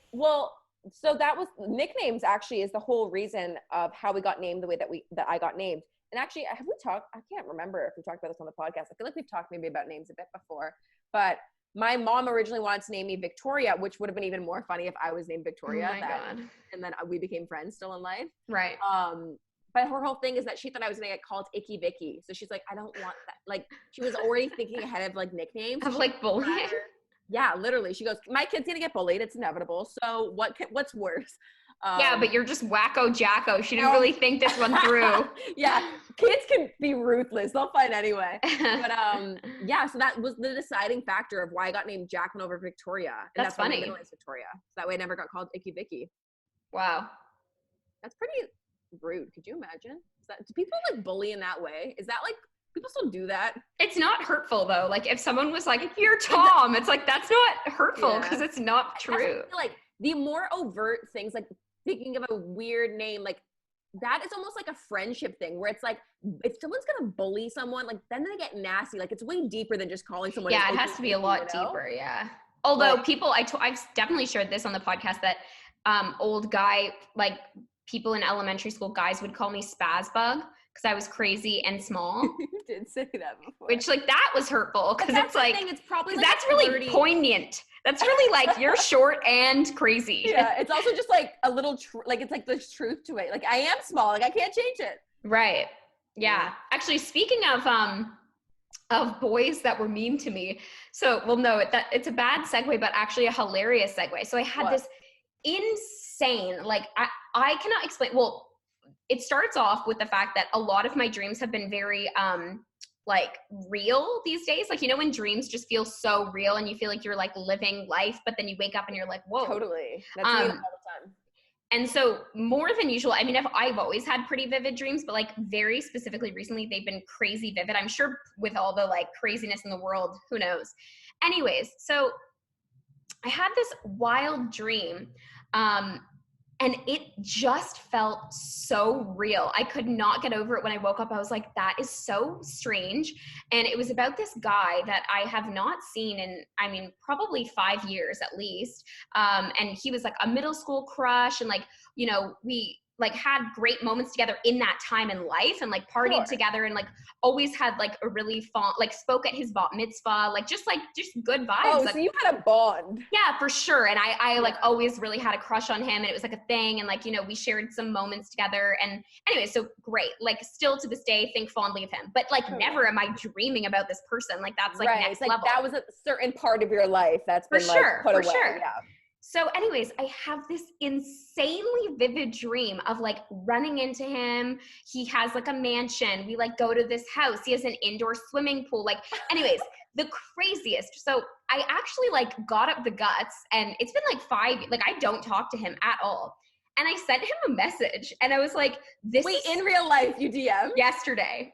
so that was nicknames. Actually, is the whole reason of how we got named the way that I got named. And actually, have we talked? I can't remember if we talked about this on the podcast. I feel like we've talked maybe about names a bit before. But my mom originally wanted to name me Victoria, which would have been even more funny if I was named Victoria. Oh my God. And then we became friends still in life. Right. But her whole thing is that she thought I was gonna get called Icky Vicky. So she's like, I don't want that. Like she was already thinking ahead of like nicknames. Of like bullying. Yeah, literally. She goes, my kid's gonna get bullied. It's inevitable. So what's worse? Yeah, but you're just wacko jacko. She didn't really think this one through. Yeah, kids can be ruthless. They'll fight anyway. But yeah, so that was the deciding factor of why I got named Jaclyn over Victoria. And that's funny. Why my middle is Victoria. So that way I never got called Icky Vicky. Wow. That's pretty rude. Could you imagine? Do people like bully in that way? Is that like, people still do that? It's not hurtful though. Like if someone was like, you're Tom, it's like, that's not hurtful because it's not true. I feel like the more overt things, like thinking of a weird name, like that is almost like a friendship thing where it's like, if someone's gonna bully someone, like then they get nasty. Like it's way deeper than just calling someone. Yeah, it has to be a lot deeper. Yeah. Although people, I've definitely shared this on the podcast that old guy, like people in elementary school, guys would call me Spaz Bug because I was crazy and small. You did say that before. Which like that was hurtful because it's like, it's probably like that's really poignant. That's really like you're short and crazy. Yeah, it's also just like a little like it's like there's truth to it. Like I am small, like I can't change it. Right. Yeah. Actually, speaking of boys that were mean to me, so it's a bad segue, but actually a hilarious segue. So I had this insane, like I cannot explain. Well, it starts off with the fact that a lot of my dreams have been very like real these days. Like, you know, when dreams just feel so real and you feel like you're like living life, but then you wake up and you're like, whoa. Totally. That's me all the time. And so more than usual, I mean, I've always had pretty vivid dreams, but like very specifically recently, they've been crazy vivid. I'm sure with all the like craziness in the world, who knows? Anyways, so I had this wild dream. And it just felt so real. I could not get over it when I woke up. I was like, that is so strange. And it was about this guy that I have not seen in, I mean, probably 5 years at least. And he was like a middle school crush. And like, you know, we like had great moments together in that time in life and like partied together and like always had like a really fun, like spoke at his bat mitzvah, like just good vibes. Oh, like, so you had a bond. Yeah, for sure. And I like always really had a crush on him and it was like a thing. And like, you know, we shared some moments together and anyway, so great. Like still to this day, think fondly of him, but like never am I dreaming about this person. Like that's like next like level. That was a certain part of your life that's been for sure, like put for away. Sure. Yeah. So anyways, I have this insanely vivid dream of like running into him. He has like a mansion. We like go to this house. He has an indoor swimming pool. Like anyways, the craziest. So I actually like got up the guts and it's been like 5, like I don't talk to him at all. And I sent him a message and I was like, Wait, in real life you DM? Yesterday.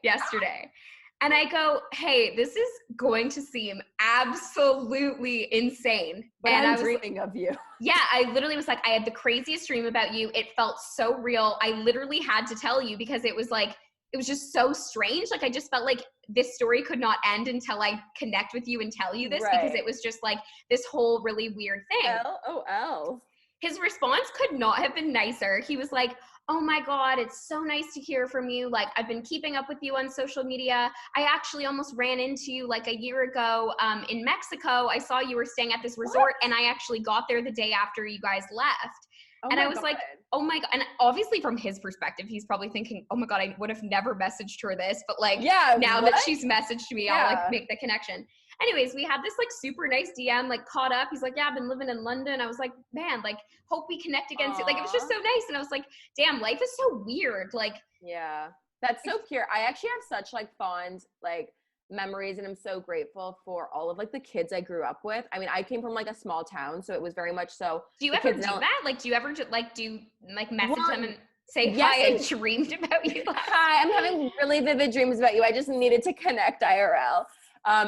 And I go, hey, this is going to seem absolutely insane. But and I'm I was dreaming of you. Yeah, I literally was like, I had the craziest dream about you. It felt so real. I literally had to tell you because it was like, it was just so strange. Like I just felt like this story could not end until I connect with you and tell you this because it was just like this whole really weird thing. LOL. His response could not have been nicer. He was like, oh my God, it's so nice to hear from you. Like I've been keeping up with you on social media. I actually almost ran into you like a year ago in Mexico. I saw you were staying at this resort and I actually got there the day after you guys left. And I was like, oh my God. And obviously from his perspective, he's probably thinking, oh my God, I would have never messaged her this. But like now that she's messaged me, I'll like make the connection. Anyways, we had this like super nice DM, like caught up. He's like, yeah, I've been living in London. I was like, man, like hope we connect again soon. Like it was just so nice. And I was like, damn, life is so weird. Like, yeah, that's so pure. I actually have such like fond like memories and I'm so grateful for all of like the kids I grew up with. I mean, I came from like a small town, so it was very much so. Do you ever do that? Like, do you ever message them and say, hi, I dreamed about you? Hi, I'm having really vivid dreams about you. I just needed to connect IRL.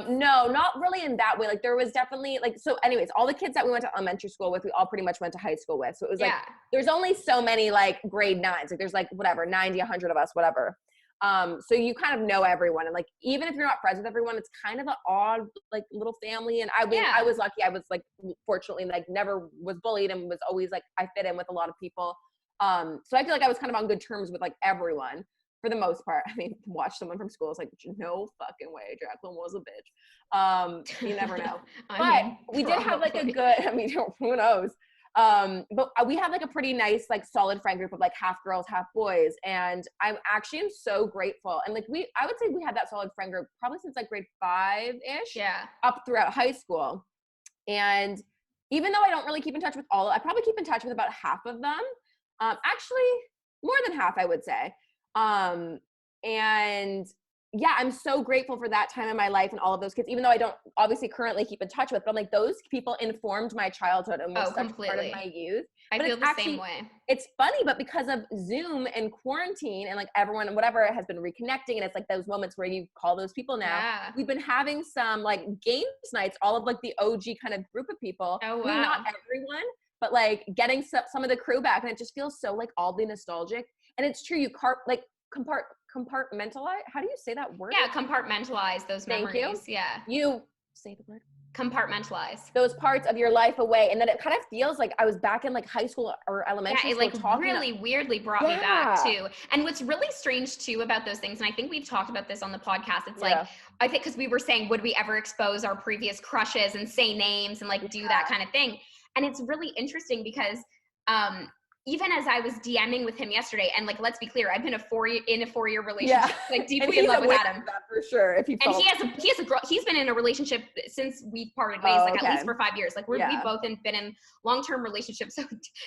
No, not really in that way. Like there was definitely like, so anyways, all the kids that we went to elementary school with, we all pretty much went to high school with. So it was like, there's only so many like grade 9s. Like there's like whatever, 90, 100 of us, whatever. So you kind of know everyone. And like, even if you're not friends with everyone, it's kind of an odd, like little family. And I was lucky. I was like, fortunately, like never was bullied and was always like, I fit in with a lot of people. So I feel like I was kind of on good terms with like everyone. For the most part. I mean, watch someone from school. It's like, no fucking way. Jaclyn was a bitch. You never know. But we did have like a good, I mean, who knows? But we have like a pretty nice, like solid friend group of like half girls, half boys. And I'm actually so grateful. And like I would say we had that solid friend group probably since like grade 5-ish. Yeah. Up throughout high school. And even though I don't really keep in touch with I probably keep in touch with about half of them. Actually more than half, I would say. And yeah, I'm so grateful for that time in my life and all of those kids, even though I don't obviously currently keep in touch with, but like those people informed my childhood and were such part of my youth. I feel the same way. It's funny, but because of Zoom and quarantine and like everyone and whatever has been reconnecting, and it's like those moments where you call those people now. Yeah. We've been having some like games nights, all of like the OG kind of group of people. Oh, wow. I mean, not everyone, but like getting some of the crew back, and it just feels so like oddly nostalgic. And it's true, you compartmentalize. How do you say that word? Yeah, compartmentalize those memories. Thank you. Yeah. You say the word. Compartmentalize those parts of your life away, and then it kind of feels like I was back in like high school or elementary school. It like really weirdly brought me back too. And what's really strange too about those things, and I think we've talked about this on the podcast, it's like, I think because we were saying, would we ever expose our previous crushes and say names and like do that kind of thing? And it's really interesting because even as I was DMing with him yesterday, and like, let's be clear, I've been in a 4-year relationship, like deeply in love with Adam. For sure. If he has a girl, he's been in a relationship since we parted ways, at least for 5 years. Like we've both been in long-term relationships. So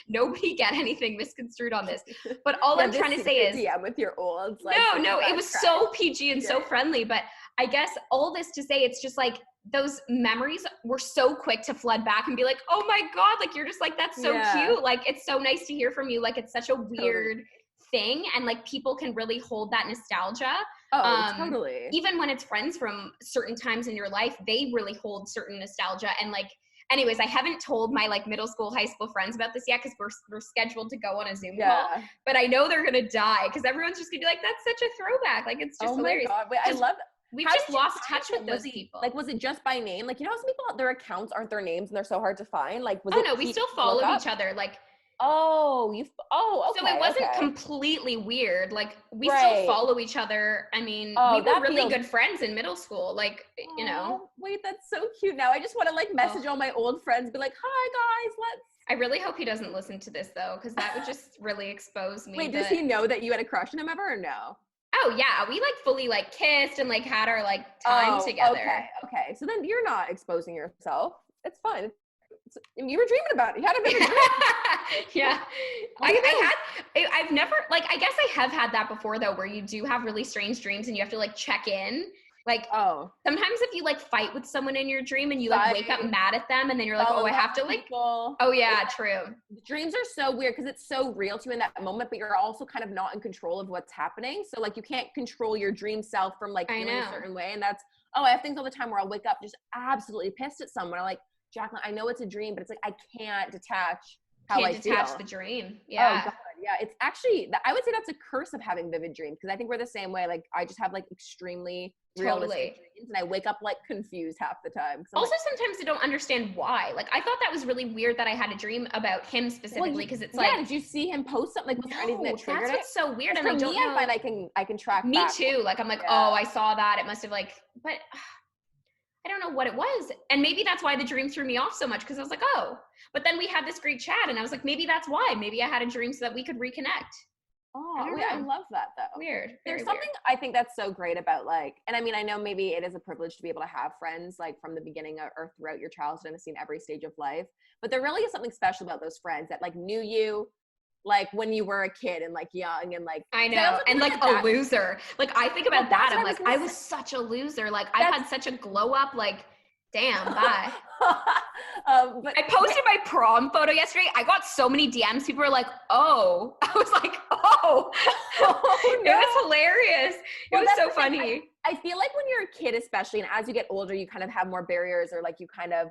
nobody get anything misconstrued on this. But all I'm trying to say is DM with your old. Like, no, it was so PG and so friendly, but I guess all this to say, it's just like those memories were so quick to flood back and be like, oh my God, like you're just like, that's so cute. Like, it's so nice to hear from you. Like, it's such a weird thing. And like people can really hold that nostalgia. Totally. Even when it's friends from certain times in your life, they really hold certain nostalgia. And like, anyways, I haven't told my like middle school, high school friends about this yet because we're scheduled to go on a Zoom call. But I know they're gonna die because everyone's just gonna be like, "That's such a throwback!" Like it's just hilarious. Oh my God! Wait, I love that. We've just lost touch with those people. Like, was it just by name? Like, you know how some people, their accounts aren't their names and they're so hard to find? Like, was it? No, we still followed each other. Like, okay. So it wasn't completely weird. Like, we still follow each other. I mean, we were really good friends in middle school. Like, you know. Wait, that's so cute. Now I just want to like message all my old friends, be like, "Hi guys, let's." I really hope he doesn't listen to this though, because that would just really expose me. Wait, does he know that you had a crush on him ever or no? Oh yeah, we like fully like kissed and like had our like time together. Okay. So then you're not exposing yourself. It's fine. You were dreaming about it. You had a bit of a dream. Yeah. I've never, like, I guess I have had that before though, where you do have really strange dreams and you have to like check in. Like, sometimes if you like fight with someone in your dream and you like wake up mad at them and then you're like, I have to like, true. Dreams are so weird because it's so real to you in that moment, but you're also kind of not in control of what's happening. So like, you can't control your dream self from like feeling a certain way. And that's, I have things all the time where I'll wake up just absolutely pissed at someone. I'm like, Jaclyn, I know it's a dream, but it's like, I can't detach how I feel. Detach the dream. Yeah. Oh God. Yeah. It's actually, I would say that's a curse of having vivid dreams. Cause I think we're the same way. Like I just have like extremely realistic dreams and I wake up like confused half the time. Also, sometimes I don't understand why. Like I thought that was really weird that I had a dream about him specifically because it's like, did you see him post something? Like was there anything that triggered that's what's so weird. And I don't know. I find I can track me too. Like I'm like, I saw that. It must have like, but I don't know what it was. And maybe that's why the dream threw me off so much because I was like, but then we had this great chat and I was like, maybe that's why. Maybe I had a dream so that we could reconnect. I love that though. Weird. There's something I think that's so great about like, and I mean, I know maybe it is a privilege to be able to have friends like from the beginning or throughout your childhood and have seen every stage of life, but there really is something special about those friends that like knew you like when you were a kid and like young and like I know and like a loser. Like I think about that. I'm like, I was such a loser. Like I had such a glow up. Like, damn, bye. But I posted my prom photo yesterday. I got so many DMs. People were like, "Oh," I was like, "Oh, no. It was hilarious. It was so funny." I feel like when you're a kid, especially, and as you get older, you kind of have more barriers, or like you kind of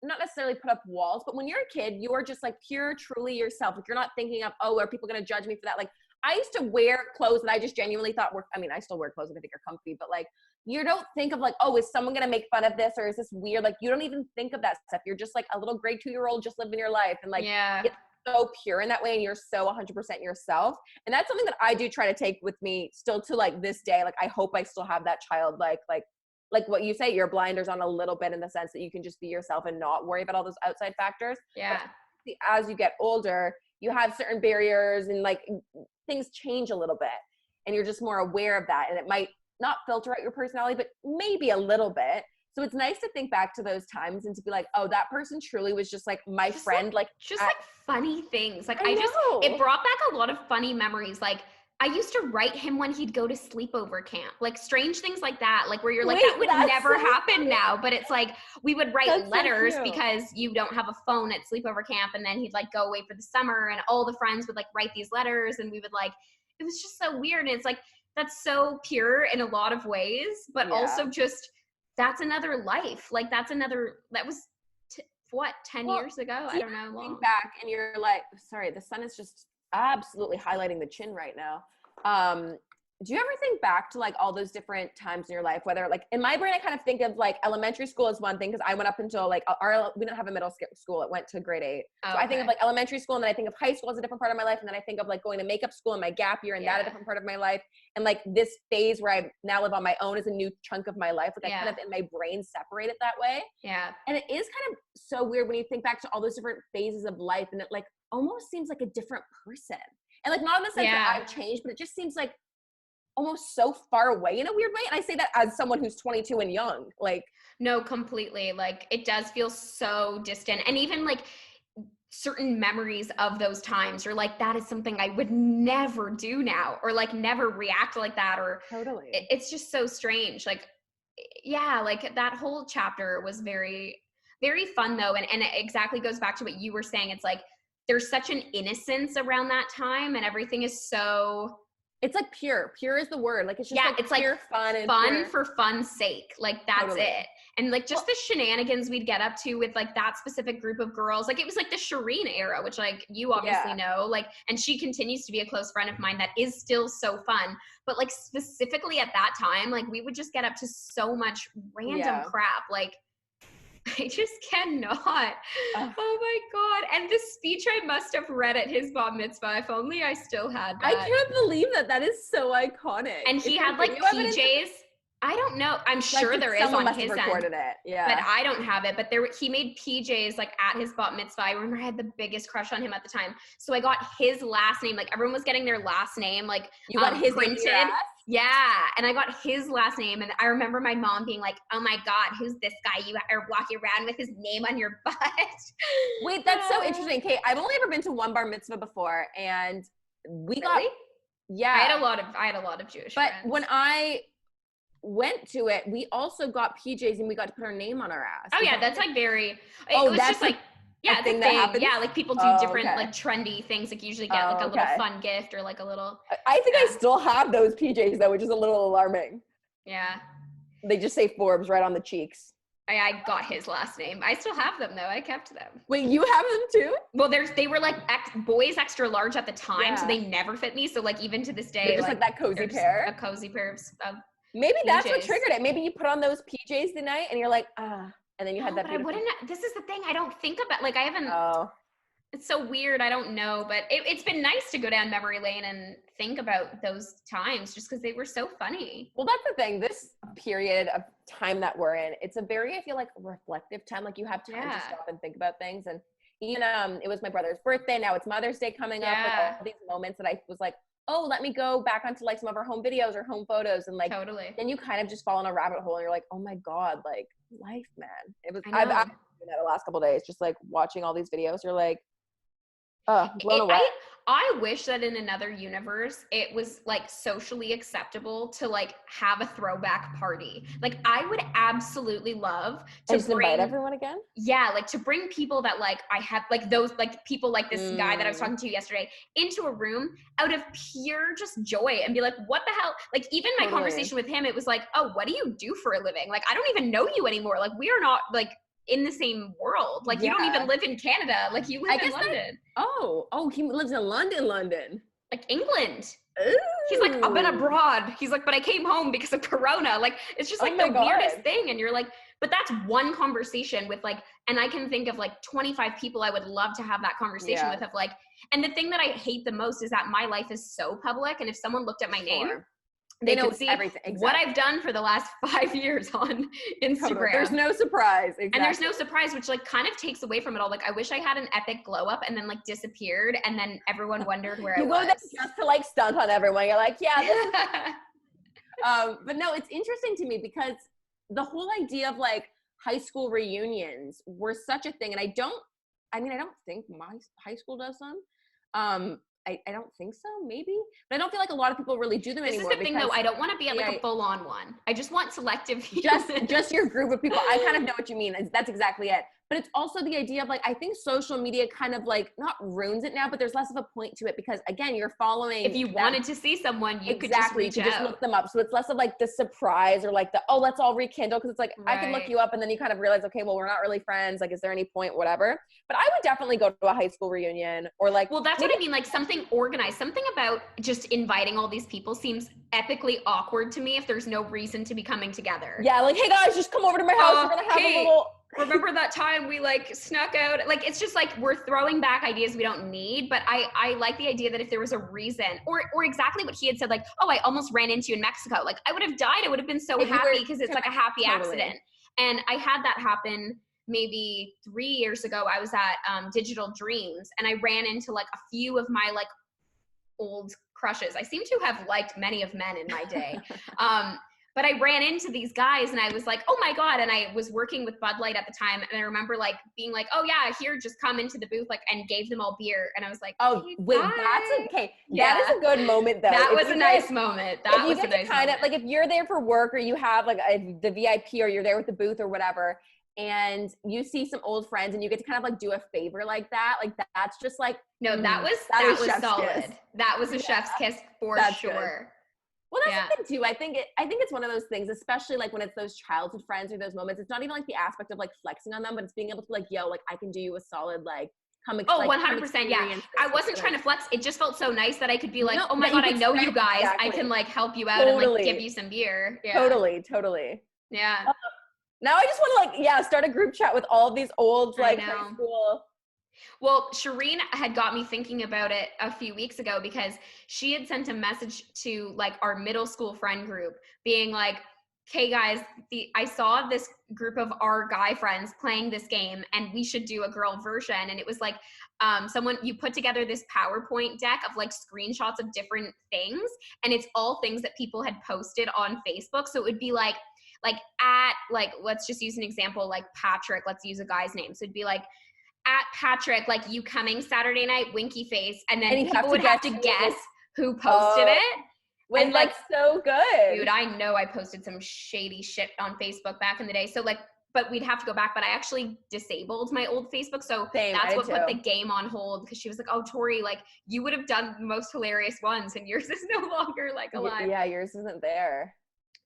not necessarily put up walls, but when you're a kid, you are just like pure, truly yourself. Like you're not thinking of, are people going to judge me for that? Like I used to wear clothes that I just genuinely thought were, I mean, I still wear clothes that I think are comfy, but like, you don't think of like, is someone going to make fun of this? Or is this weird? Like, you don't even think of that stuff. You're just like a little grade 2-year-old just living your life. And like, it's so pure in that way. And you're so 100% yourself. And that's something that I do try to take with me still to like this day. Like, I hope I still have that childlike, like what you say, your blinders on a little bit in the sense that you can just be yourself and not worry about all those outside factors. Yeah. But as you get older, you have certain barriers and like things change a little bit and you're just more aware of that. And it might not filter out your personality, but maybe a little bit. So it's nice to think back to those times and to be like, that person truly was just like my friend. Like funny things. Like it brought back a lot of funny memories. Like I used to write him when he'd go to sleepover camp, like strange things like that, like where you're like, that would never happen now. But it's like, we would write letters because you don't have a phone at sleepover camp. And then he'd like go away for the summer and all the friends would like write these letters and we would like, it was just so weird. And it's like, that's so pure in a lot of ways, but also just, that's another life. Like that was 10 years ago? I don't know. Think back and you're like, sorry, the sun is just absolutely highlighting the chin right now. Do you ever think back to like all those different times in your life, whether like in my brain, I kind of think of like elementary school as one thing. Cause I went up until like we didn't have a middle school. It went to grade 8. So I think of like elementary school and then I think of high school as a different part of my life. And then I think of like going to makeup school and my gap year and that a different part of my life. And like this phase where I now live on my own is a new chunk of my life. Like I kind of in my brain separate it that way. Yeah. And it is kind of so weird when you think back to all those different phases of life and it like almost seems like a different person. And like not in the sense that I've changed, but it just seems like almost so far away in a weird way. And I say that as someone who's 22 and young, like. No, completely. Like it does feel so distant. And even like certain memories of those times, you're like, that is something I would never do now, or like never react like that. Or totally. It's just so strange. Like yeah, like that whole chapter was very, very fun though. And it exactly goes back to what you were saying. It's like, there's such an innocence around that time and everything is so, It's like pure is the word. Like, it's just yeah, like it's pure like fun and fun pure. for fun's sake. Like that's Totally. it. And like just Well, the shenanigans we'd get up to with like that specific group of girls. Like it was like the Shireen era, which like you obviously yeah. know, like, and she continues to be a close friend of mine that is still so fun. But like specifically at that time, like we would just get up to so much random Yeah. crap. Like I just cannot. Ugh. Oh my God. And the speech I must have read at his bat mitzvah, if only I still had I that. can't believe that. That is so iconic. And Is he there had like video evidence? PJs. I don't know. I'm sure Like, there is someone on must his have end, recorded it. but Yeah. I don't have it. But he made PJs like at his bat mitzvah. I remember I had the biggest crush on him at the time. So I got his last name. Like everyone was getting their last name, like You got his printed. name in your ass? Yeah. And I got his last name. And I remember my mom being like, oh my God, who's this guy you are walking around with his name on your butt? Wait, that's so interesting. Kate, I've only ever been to one bar mitzvah before, and we got, Really? yeah. I had a lot of Jewish But friends. when I went to it, we also got PJs and we got to put our name on our ass. Oh We yeah, got- that's like very, Oh, it was that's just like, yeah, it's a thing that happens? Yeah, like people do Oh, different okay. like trendy things. Like you usually get like a little fun gift or like a little, I think I Yeah. still have those PJs though, which is a little alarming. yeah. They just say Forbes right on the cheeks. I got his last name. I still have them though. I kept them. Wait, you have them too? Well, they were like boys extra large at the time, so Yeah. they never fit me. So like even to this day, They're just like that cozy they're just pair. a cozy pair of Maybe that's what PJs. triggered it. Maybe you put on those PJs tonight and you're like, and then you had that. But I wouldn't. This is the thing. I don't think about like I haven't. Oh. It's so weird. I don't know, but it's been nice to go down memory lane and think about those times just because they were so funny. Well, that's the thing. This period of time that we're in, it's a very, I feel like, reflective time. Like you have time to stop and think about things. And even it was my brother's birthday. Now it's Mother's Day coming up. Like all these moments that I was like, oh, let me go back onto like some of our home videos or home photos, and like Totally. then you kind of just fall in a rabbit hole and you're like, oh my God, like life, man. It was I've been doing that the last couple of days, just like watching all these videos. You're like, blown away. I wish that in another universe, it was like socially acceptable to like have a throwback party. Like I would absolutely love to just invite everyone again. Yeah. Like to bring people that like I have like those like people like this guy that I was talking to yesterday into a room out of pure just joy and be like, what the hell? Like even my conversation with him, it was like, oh, what do you do for a living? Like, I don't even know you anymore. Like we are not like in the same world. Like you don't even live in Canada. Like you live in London. He lives in London. Like England. Ooh. He's like, I've been abroad. He's like, but I came home because of Corona. Like, it's just like the weirdest thing. And you're like, but that's one conversation with like, and I can think of like 25 people I would love to have that conversation with of like, and the thing that I hate the most is that my life is so public. And if someone looked at my name, they know see everything, what I've done for the last 5 years on Instagram. Totally. There's no surprise. Exactly. And there's no surprise, which like kind of takes away from it all. Like I wish I had an epic glow up and then like disappeared and then everyone wondered where I was. You go there just to like stunt on everyone. You're like, yeah. But no, it's interesting to me because the whole idea of like high school reunions were such a thing. And I don't think my high school does them. I don't think so, maybe. But I don't feel like a lot of people really do them anymore. This is the thing, though. I don't want to be at like a full-on one. I just want selective. Just your group of people. I kind of know what you mean. That's exactly it. But it's also the idea of like, I think social media kind of like not ruins it now, but there's less of a point to it because again, you're following. If you wanted to see someone, you could just reach out. Just look them up. So it's less of like the surprise or like the, oh, let's all rekindle. Cause it's like, I can look you up and then you kind of realize, okay, well, we're not really friends. Like, is there any point, whatever. But I would definitely go to a high school reunion or like. Well, that's what I mean. Like something organized, something about just inviting all these people seems epically awkward to me if there's no reason to be coming together. Yeah. Like, hey guys, just come over to my house. We're going to have a little. Remember that time we like snuck out? Like, it's just like, we're throwing back ideas we don't need. But I like the idea that if there was a reason or exactly what he had said, like, oh, I almost ran into you in Mexico. Like I would have died. I would have been so happy because it's like a happy accident. And I had that happen maybe 3 years ago. I was at Digital Dreams and I ran into like a few of my like old crushes. I seem to have liked many of men in my day. But I ran into these guys and I was like, oh my God. And I was working with Bud Light at the time. And I remember like being like, oh yeah, here, just come into the booth, like, and gave them all beer. And I was like, oh, hey, wait, bye. that's okay. Yeah. That is a good moment though. That was a nice moment. That was a nice kind moment. of like, if you're there for work or you have like the VIP or you're there with the booth or whatever, and you see some old friends and you get to kind of like do a favor like that, like that's just like, no, that was solid. Kiss. That was a chef's kiss for sure. Good. Well, that's the thing too. I think it's one of those things, especially like when it's those childhood friends or those moments. It's not even like the aspect of like flexing on them, but it's being able to like, yo, like I can do you a solid like come. Oh, 100%. Yeah, I wasn't trying to flex. It just felt so nice that I could be like, oh my God, I know you guys. Exactly. I can like help you out and like give you some beer. Yeah. Totally. Yeah. Now I just want to like, start a group chat with all these old like high school. Well, Shireen had got me thinking about it a few weeks ago because she had sent a message to like our middle school friend group being like, okay guys, I saw this group of our guy friends playing this game and we should do a girl version. And it was like, you put together this PowerPoint deck of like screenshots of different things. And it's all things that people had posted on Facebook. So it would be like at like, let's just use an example, like Patrick, let's use a guy's name. So it'd be like, at Patrick, like you coming Saturday night, winky face. And then people would have to guess who posted it. And like, so good. Dude, I know I posted some shady shit on Facebook back in the day. So like, but we'd have to go back. But I actually disabled my old Facebook. So that's what put the game on hold. Because she was like, oh, Torri, like you would have done the most hilarious ones and yours is no longer like alive. Yeah, yours isn't there.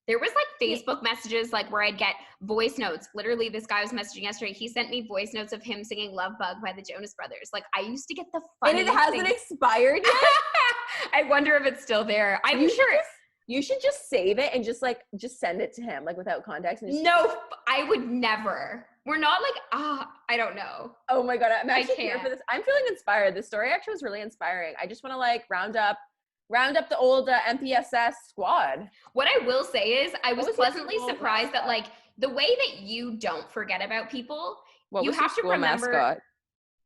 There was like Facebook messages like where I'd get voice notes. Literally, this guy was messaging yesterday. He sent me voice notes of him singing Love Bug by the Jonas Brothers. Like I used to get the funniest And it hasn't expired yet? I wonder if it's still there. I'm sure. You should just save it and just send it to him, like without context. And no, I would never. We're not like, I don't know. Oh my God, I'm actually here for this. I'm feeling inspired. This story actually was really inspiring. I just want to like round up the old MPSS squad. What I will say is I was pleasantly surprised that like the way that you don't forget about people, you have to remember. Mascot?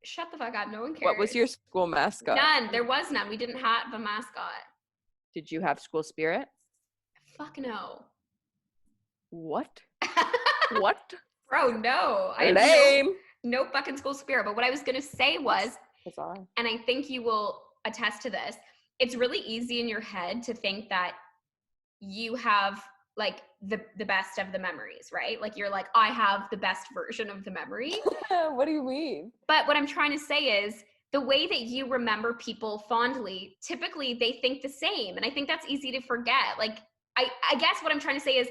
Shut the fuck up. No one cares. What was your school mascot? None. There was none. We didn't have a mascot. Did you have school spirit? Fuck no. What? What? Bro, no. Lame. No fucking school spirit. But what I was going to say was, bizarre. And I think you will attest to this, it's really easy in your head to think that you have like the best of the memories, right? Like you're like, I have the best version of the memory. What do you mean? But what I'm trying to say is the way that you remember people fondly, typically they think the same. And I think that's easy to forget. Like, I guess what I'm trying to say is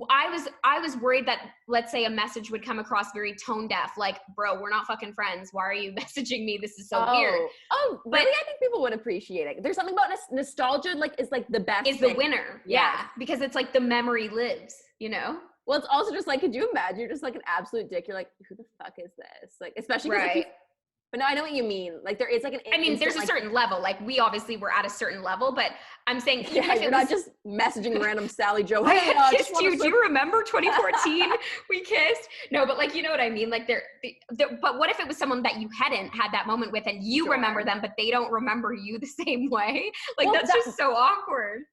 I was worried that, let's say, a message would come across very tone deaf, like, bro, we're not fucking friends. Why are you messaging me? This is so weird. Oh, but really? I think people would appreciate it. There's something about nostalgia, like, is like the best. Is the winner. Yeah. Because it's like the memory lives, you know? Well, it's also just like, could you imagine? You're just like an absolute dick. You're like, who the fuck is this? Like, especially because like, but no, I know what you mean. Like there is like an. I mean, there's a certain level. Like we obviously were at a certain level, but I'm saying, yeah, you're not just messaging random Sally Joe. Hey, kissed you. Do you remember 2014? We kissed. No, but like you know what I mean. Like but what if it was someone that you hadn't had that moment with, and you remember them, but they don't remember you the same way? Like well, that's just so awkward.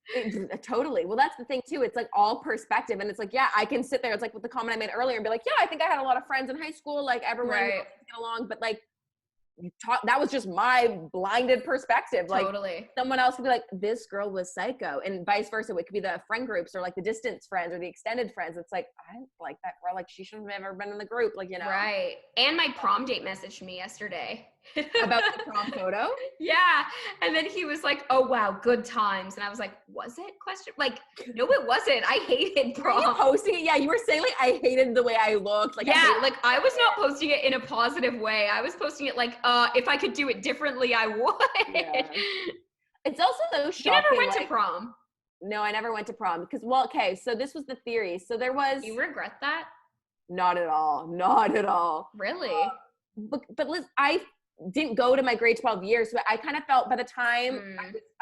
Totally. Well, that's the thing too. It's like all perspective, and it's like, yeah, I can sit there. It's like with the comment I made earlier, and be like, yeah, I think I had a lot of friends in high school. Like everyone get along, but like. That was just my blinded perspective. Like someone else could be like, this girl was psycho, and vice versa. It could be the friend groups or like the distance friends or the extended friends. It's like, I like that girl. Like she shouldn't have ever been in the group. Like, you know. Right. And my prom date messaged me yesterday. About the prom photo? Yeah. And then he was like, oh wow, good times. And I was like, was it? Like, no, it wasn't. I hated prom. Were you posting it? Yeah, you were saying like, I hated the way I looked. Like, yeah, I was not posting it in a positive way. I was posting it like, if I could do it differently, I would. Yeah. It's also so shocking. You never went to prom? No, I never went to prom because, well, okay, so this was the theory. So there was. You regret that? Not at all. Not at all. Really? But Liz, I didn't go to my grade 12 year. So I kind of felt by the time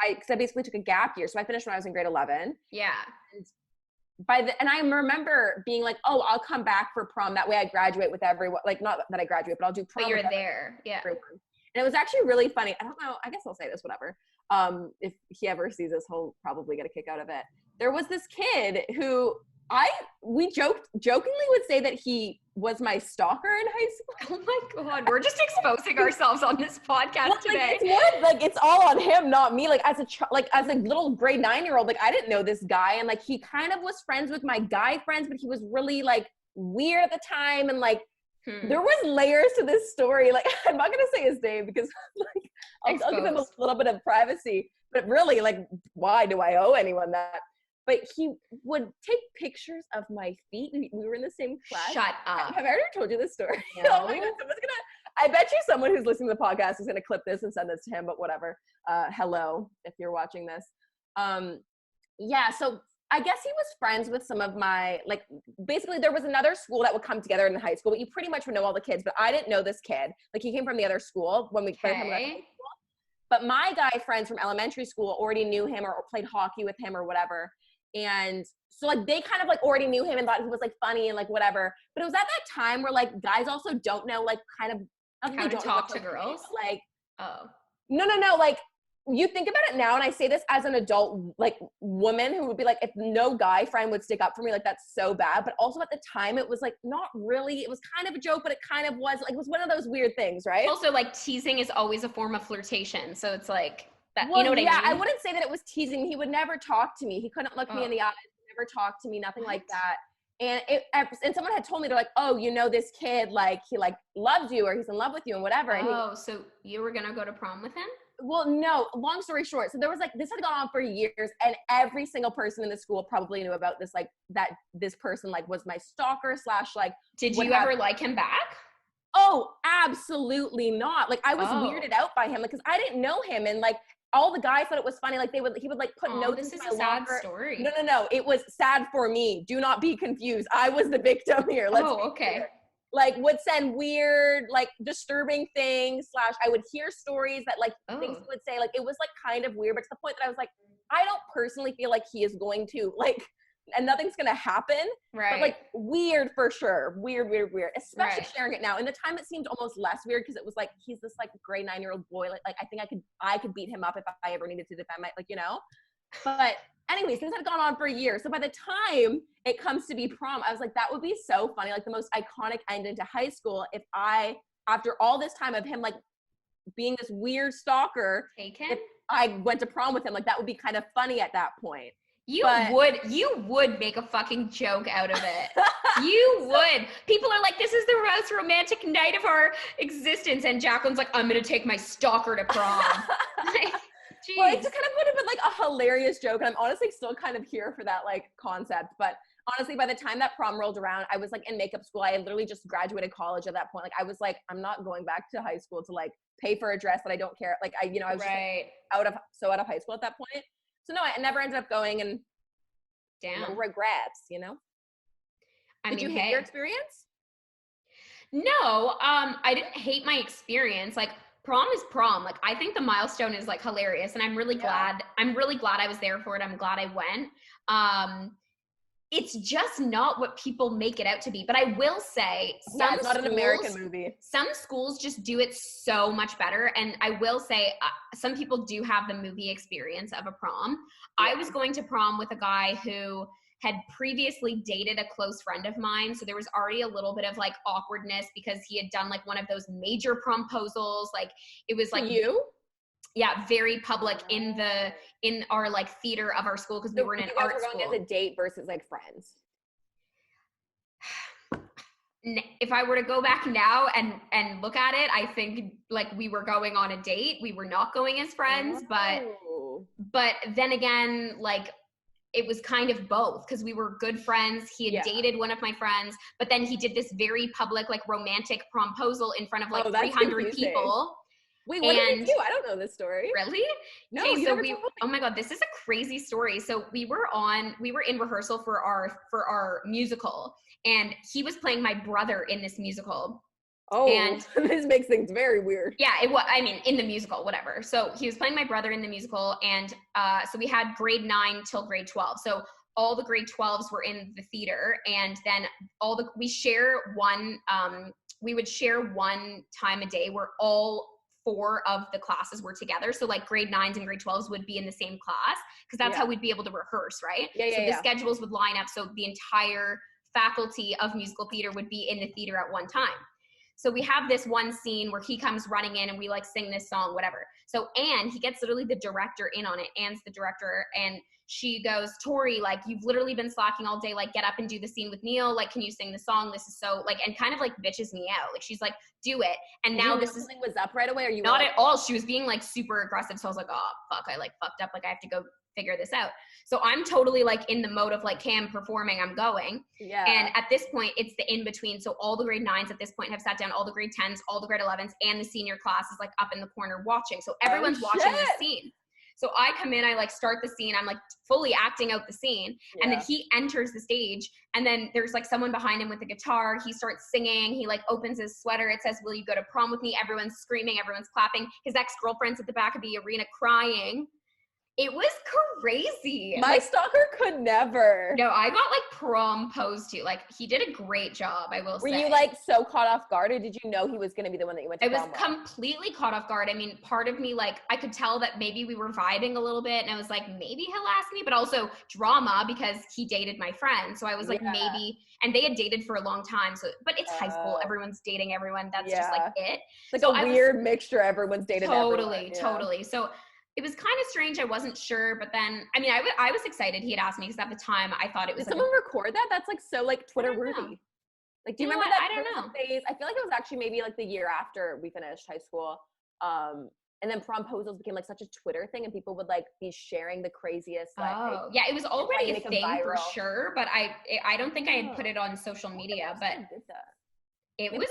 because I basically took a gap year. So I finished when I was in grade 11. Yeah. And I remember being like, oh, I'll come back for prom. That way I graduate with everyone. Like, not that I graduate, but I'll do prom. But you're there. Yeah. Everyone. And it was actually really funny. I don't know. I guess I'll say this, whatever. If he ever sees this, he'll probably get a kick out of it. there was this kid who we jokingly would say that he was my stalker in high school. Oh my God, we're just exposing ourselves on this podcast today. It's more like it's all on him, not me. Like as a little grade 9-year-old, like I didn't know this guy, and like he kind of was friends with my guy friends, but he was really like weird at the time, and like there was layers to this story. Like I'm not gonna say his name because like I'll give him a little bit of privacy, but really, like, why do I owe anyone that? But he would take pictures of my feet. We were in the same class. Shut up. Have I already told you this story? No. Oh my God, I bet you someone who's listening to the podcast is going to clip this and send this to him, but whatever. Hello, if you're watching this. Yeah, so I guess he was friends with some of my, like, basically there was another school that would come together in high school, but you pretty much would know all the kids, but I didn't know this kid. Like, he came from the other school when we played him in high school. But my guy friends from elementary school already knew him or played hockey with him or whatever. And so like they kind of like already knew him and thought he was like funny and like whatever. But it was at that time where like guys also don't know like kind of how to talk to girls. Like, oh no. Like you think about it now, and I say this as an adult like woman who would be like, if no guy friend would stick up for me, like that's so bad. But also at the time it was like not really, it was kind of a joke, but it kind of was like, it was one of those weird things, right? Also like teasing is always a form of flirtation. So it's like that, well, you know what I mean? Yeah, I wouldn't say that it was teasing. He would never talk to me. He couldn't look me in the eyes, never talk to me, nothing like that. And someone had told me, they're like, oh, you know, this kid, like he like loves you or he's in love with you and whatever. Oh, so you were gonna go to prom with him? Well, no, long story short. So there was like, this had gone on for years, and every single person in the school probably knew about this, like that this person like was my stalker / like. Did you ever like him back? Oh, absolutely not. Like I was weirded out by him, like, cause I didn't know him. And like all the guys thought it was funny. Like he would like put notes this in is my a sad locker. story. No. It was sad for me. Do not be confused. I was the victim here. Okay. Clear. Like would send weird, like disturbing things / I would hear stories that like things he would say, like it was like kind of weird, but to the point that I was like, I don't personally feel like he is going to like, and nothing's gonna happen. Right. But like weird for sure. Weird. Especially sharing it now. In the time it seemed almost less weird because it was like he's this like grade 9-year-old boy. Like I think I could beat him up if I ever needed to defend my, like, you know. But anyways, things had gone on for years. So by the time it comes to be prom, I was like, that would be so funny. Like the most iconic ending to high school if I, after all this time of him like being this weird stalker, if I went to prom with him, like that would be kind of funny at that point. You would make a fucking joke out of it. You would. People are like, this is the most romantic night of our existence. And Jaclyn's like, I'm going to take my stalker to prom. Like, well, it just kind of would have been like a hilarious joke. And I'm honestly still kind of here for that like concept. But honestly, by the time that prom rolled around, I was like in makeup school. I had literally just graduated college at that point. Like I was like, I'm not going back to high school to like pay for a dress that I don't care. Like I was just like, out of high school at that point. So no, I never ended up going, and no regrets, you know? Did you hate your experience? No, I didn't hate my experience. Like prom is prom. Like I think the milestone is like hilarious, and I'm really glad I was there for it. I'm glad I went. It's just not what people make it out to be. But I will say, it's not an American movie. Some schools just do it so much better. And I will say, some people do have the movie experience of a prom. Yeah. I was going to prom with a guy who had previously dated a close friend of mine. So there was already a little bit of like awkwardness because he had done like one of those major promposals. Like it was like you. Yeah, very public in our like theater of our school because we were in an art school. Going as a date versus like friends. If I were to go back now and look at it, I think like we were going on a date. We were not going as friends, but then again, like it was kind of both because we were good friends. He had dated one of my friends, but then he did this very public, like romantic promposal in front of like 300 people. Wait, what did he do? I don't know this story. Really? No. Okay, so oh my God, this is a crazy story. So we were in rehearsal for our musical, and he was playing my brother in this musical. Oh, and this makes things very weird. Yeah, it was. I mean, in the musical, whatever. So he was playing my brother in the musical, and so we had grade 9 till grade 12. So all the grade 12s were in the theater, and then we would share one time a day where all 4 of the classes were together. So like grade 9s and grade 12s would be in the same class because that's how we'd be able to rehearse, right? So the schedules would line up. So the entire faculty of musical theater would be in the theater at one time. So we have this one scene where he comes running in and we like sing this song, whatever. So Anne, he gets literally the director in on it. Anne's the director, and she goes, Torri, like, you've literally been slacking all day. Like, get up and do the scene with Neil. Like, can you sing the song? This is so, like, and kind of, like, bitches me out. Like, she's like, do it. And now this is... something was up right away, or you Not like, at all. She was being, like, super aggressive. So I was like, oh, fuck, I, like, fucked up. Like, I have to go figure this out. So I'm totally, like, in the mode of, like, okay, I'm performing, I'm going. Yeah. And at this point, it's the in-between. So all the grade 9s at this point have sat down, all the grade 10s, all the grade 11s, and the senior class is, like, up in the corner watching. So everyone's watching this scene. So I come in, I like start the scene. I'm like fully acting out the scene. And then he enters the stage, and then there's like someone behind him with a guitar. He starts singing. He like opens his sweater. It says, will you go to prom with me? Everyone's screaming. Everyone's clapping. His ex-girlfriend's at the back of the arena crying. It was crazy. My stalker could never. No, I got like prom posed to. Like, he did a great job, I will say. Were you like so caught off guard, or did you know he was going to be the one that you went to prom with? I was completely caught off guard. I mean, part of me, like, I could tell that maybe we were vibing a little bit, and I was like, maybe he'll ask me, but also drama because he dated my friend. So I was like, maybe, and they had dated for a long time. So, but it's high school. Everyone's dating everyone. That's just like it. It's like a weird mixture. Everyone's dated everyone. Totally. So it was kind of strange. I wasn't sure, but then, I mean, I was excited he had asked me because at the time I thought it was. Did someone record that? That's like so like Twitter worthy. Like, do you remember that? I don't know. Phase? I feel like it was actually maybe like the year after we finished high school. And then promposals became like such a Twitter thing, and people would like be sharing the craziest. Like, yeah, it was already a thing for sure, but I don't think I had put it on social media, but. It was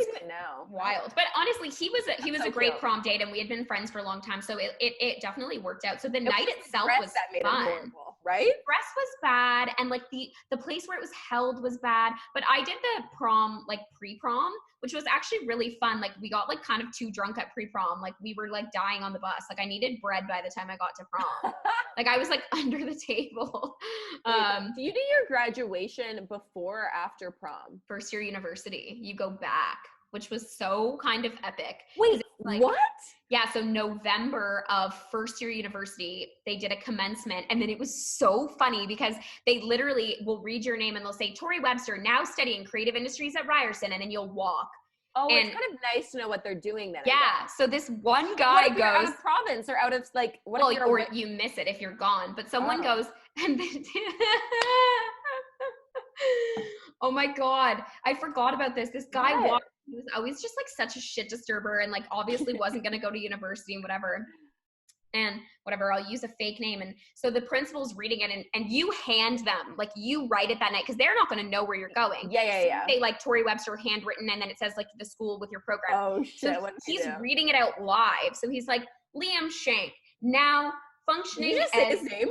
wild, but honestly, he was a great prom date, and we had been friends for a long time, so it definitely worked out. So the night itself was fun, right? The dress was bad, and like the place where it was held was bad. But I did the prom like pre-prom, which was actually really fun. Like, we got like kind of too drunk at pre-prom. Like, we were like dying on the bus. Like, I needed bread by the time I got to prom. Like, I was like under the table. Do you do your graduation before or after prom? First year university, you go back, which was so kind of epic. Wait, like, what? Yeah, so November of first year university, they did a commencement, and then it was so funny because they literally will read your name and they'll say, Torri Webster, now studying creative industries at Ryerson, and then you'll walk. Oh, and it's kind of nice to know what they're doing then. Yeah, so this one guy goes out of province or out of like what? Well, or you miss it if you're gone. But someone goes and then oh my God, I forgot about this. This guy walked. He was always just like such a shit disturber, and like obviously wasn't going to go to university and whatever. And whatever, I'll use a fake name. And so the principal's reading it, and you hand them, like, you write it that night because they're not going to know where you're going. Yeah. They like Torri Webster handwritten, and then it says like the school with your program. Oh shit! So he's reading it out live. So he's like, Liam Shank, now functioning. Did you just say his name?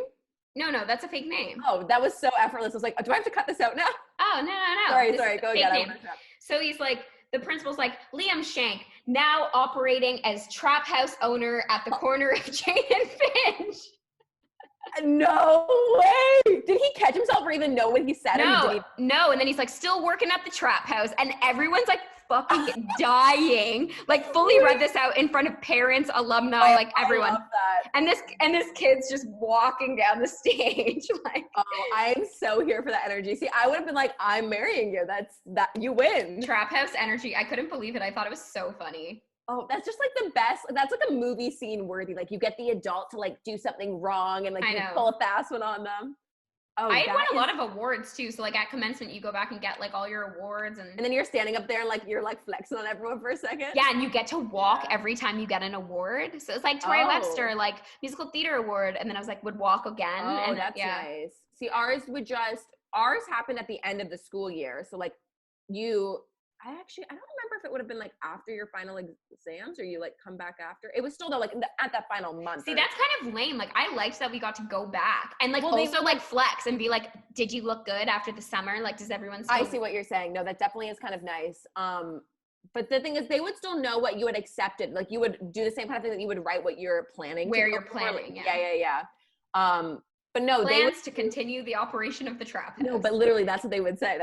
No, that's a fake name. Oh, that was so effortless. I was like, do I have to cut this out now? Oh no. Sorry, go again. So he's like, the principal's like, Liam Shank, now operating as trap house owner at the corner of Jane and Finch. No way! Did he catch himself or even know when he said it? No. And then he's like, still working at the trap house, and everyone's like fucking dying. Like, fully read this out in front of parents, alumni, like everyone. I love that. And this kid's just walking down the stage. Like, I'm so here for that energy. See, I would have been like, I'm marrying you. That you win. Trap house energy. I couldn't believe it. I thought it was so funny. Oh, that's just like the best. That's like a movie scene worthy. Like, you get the adult to like do something wrong, and like you pull a fast one on them. Oh, I won a lot of awards too. So like at commencement, you go back and get like all your awards, and then you're standing up there and like you're like flexing on everyone for a second. Yeah, and you get to walk every time you get an award. So it's like Torri Webster, like musical theater award, and then I was like would walk again. Oh, and that's nice. See, ours happened at the end of the school year. So like I don't remember if it would have been like after your final exams or you like come back after. It was still though like at that final month. See, that's kind of lame. Like, I liked that we got to go back and like also like flex and be like, did you look good after the summer? Like, does everyone still... I see what you're saying. No, that definitely is kind of nice. But the thing is, they would still know what you had accepted. Like, you would do the same kind of thing that you would write what you're planning. Where you're planning. Yeah. But no, plans to continue the operation of the trap house. No, but literally that's what they would say.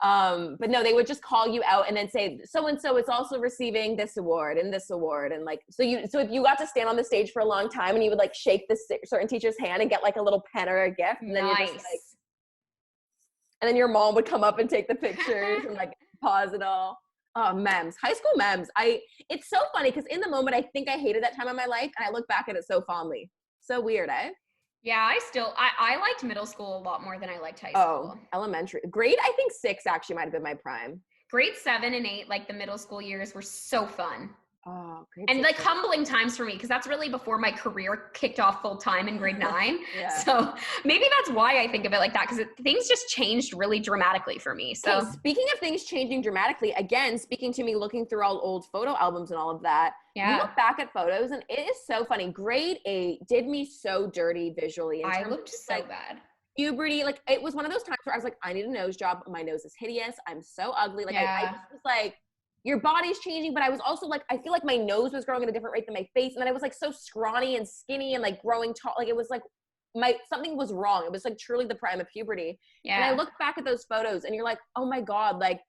But no, they would just call you out and then say, so-and-so is also receiving this award and this award. And like, so if you got to stand on the stage for a long time and you would like shake this certain teacher's hand and get like a little pen or a gift. And then you're just like, and then your mom would come up and take the pictures and like pause it all. Oh, memes, high school memes. It's so funny because in the moment, I think I hated that time of my life and I look back at it so fondly. So weird, eh? Yeah, I liked middle school a lot more than I liked high school. Oh, elementary. Grade, I think 6 actually might have been my prime. Grade 7 and 8, like the middle school years were so fun. Oh, great. And like humbling times for me, because that's really before my career kicked off full time in grade 9. Yeah. So maybe that's why I think of it like that, because things just changed really dramatically for me. So hey, speaking of things changing dramatically, again, speaking to me looking through all old photo albums and all of that, you look back at photos and it is so funny. Grade 8 did me so dirty visually. I looked so bad. Puberty, like it was one of those times where I was like, I need a nose job. My nose is hideous. I'm so ugly. Like I just was like, your body's changing, but I was also like, I feel like my nose was growing at a different rate than my face. And then I was like so scrawny and skinny and like growing tall. Like it was like something was wrong. It was like truly the prime of puberty. Yeah. And I look back at those photos and you're like, oh my God, like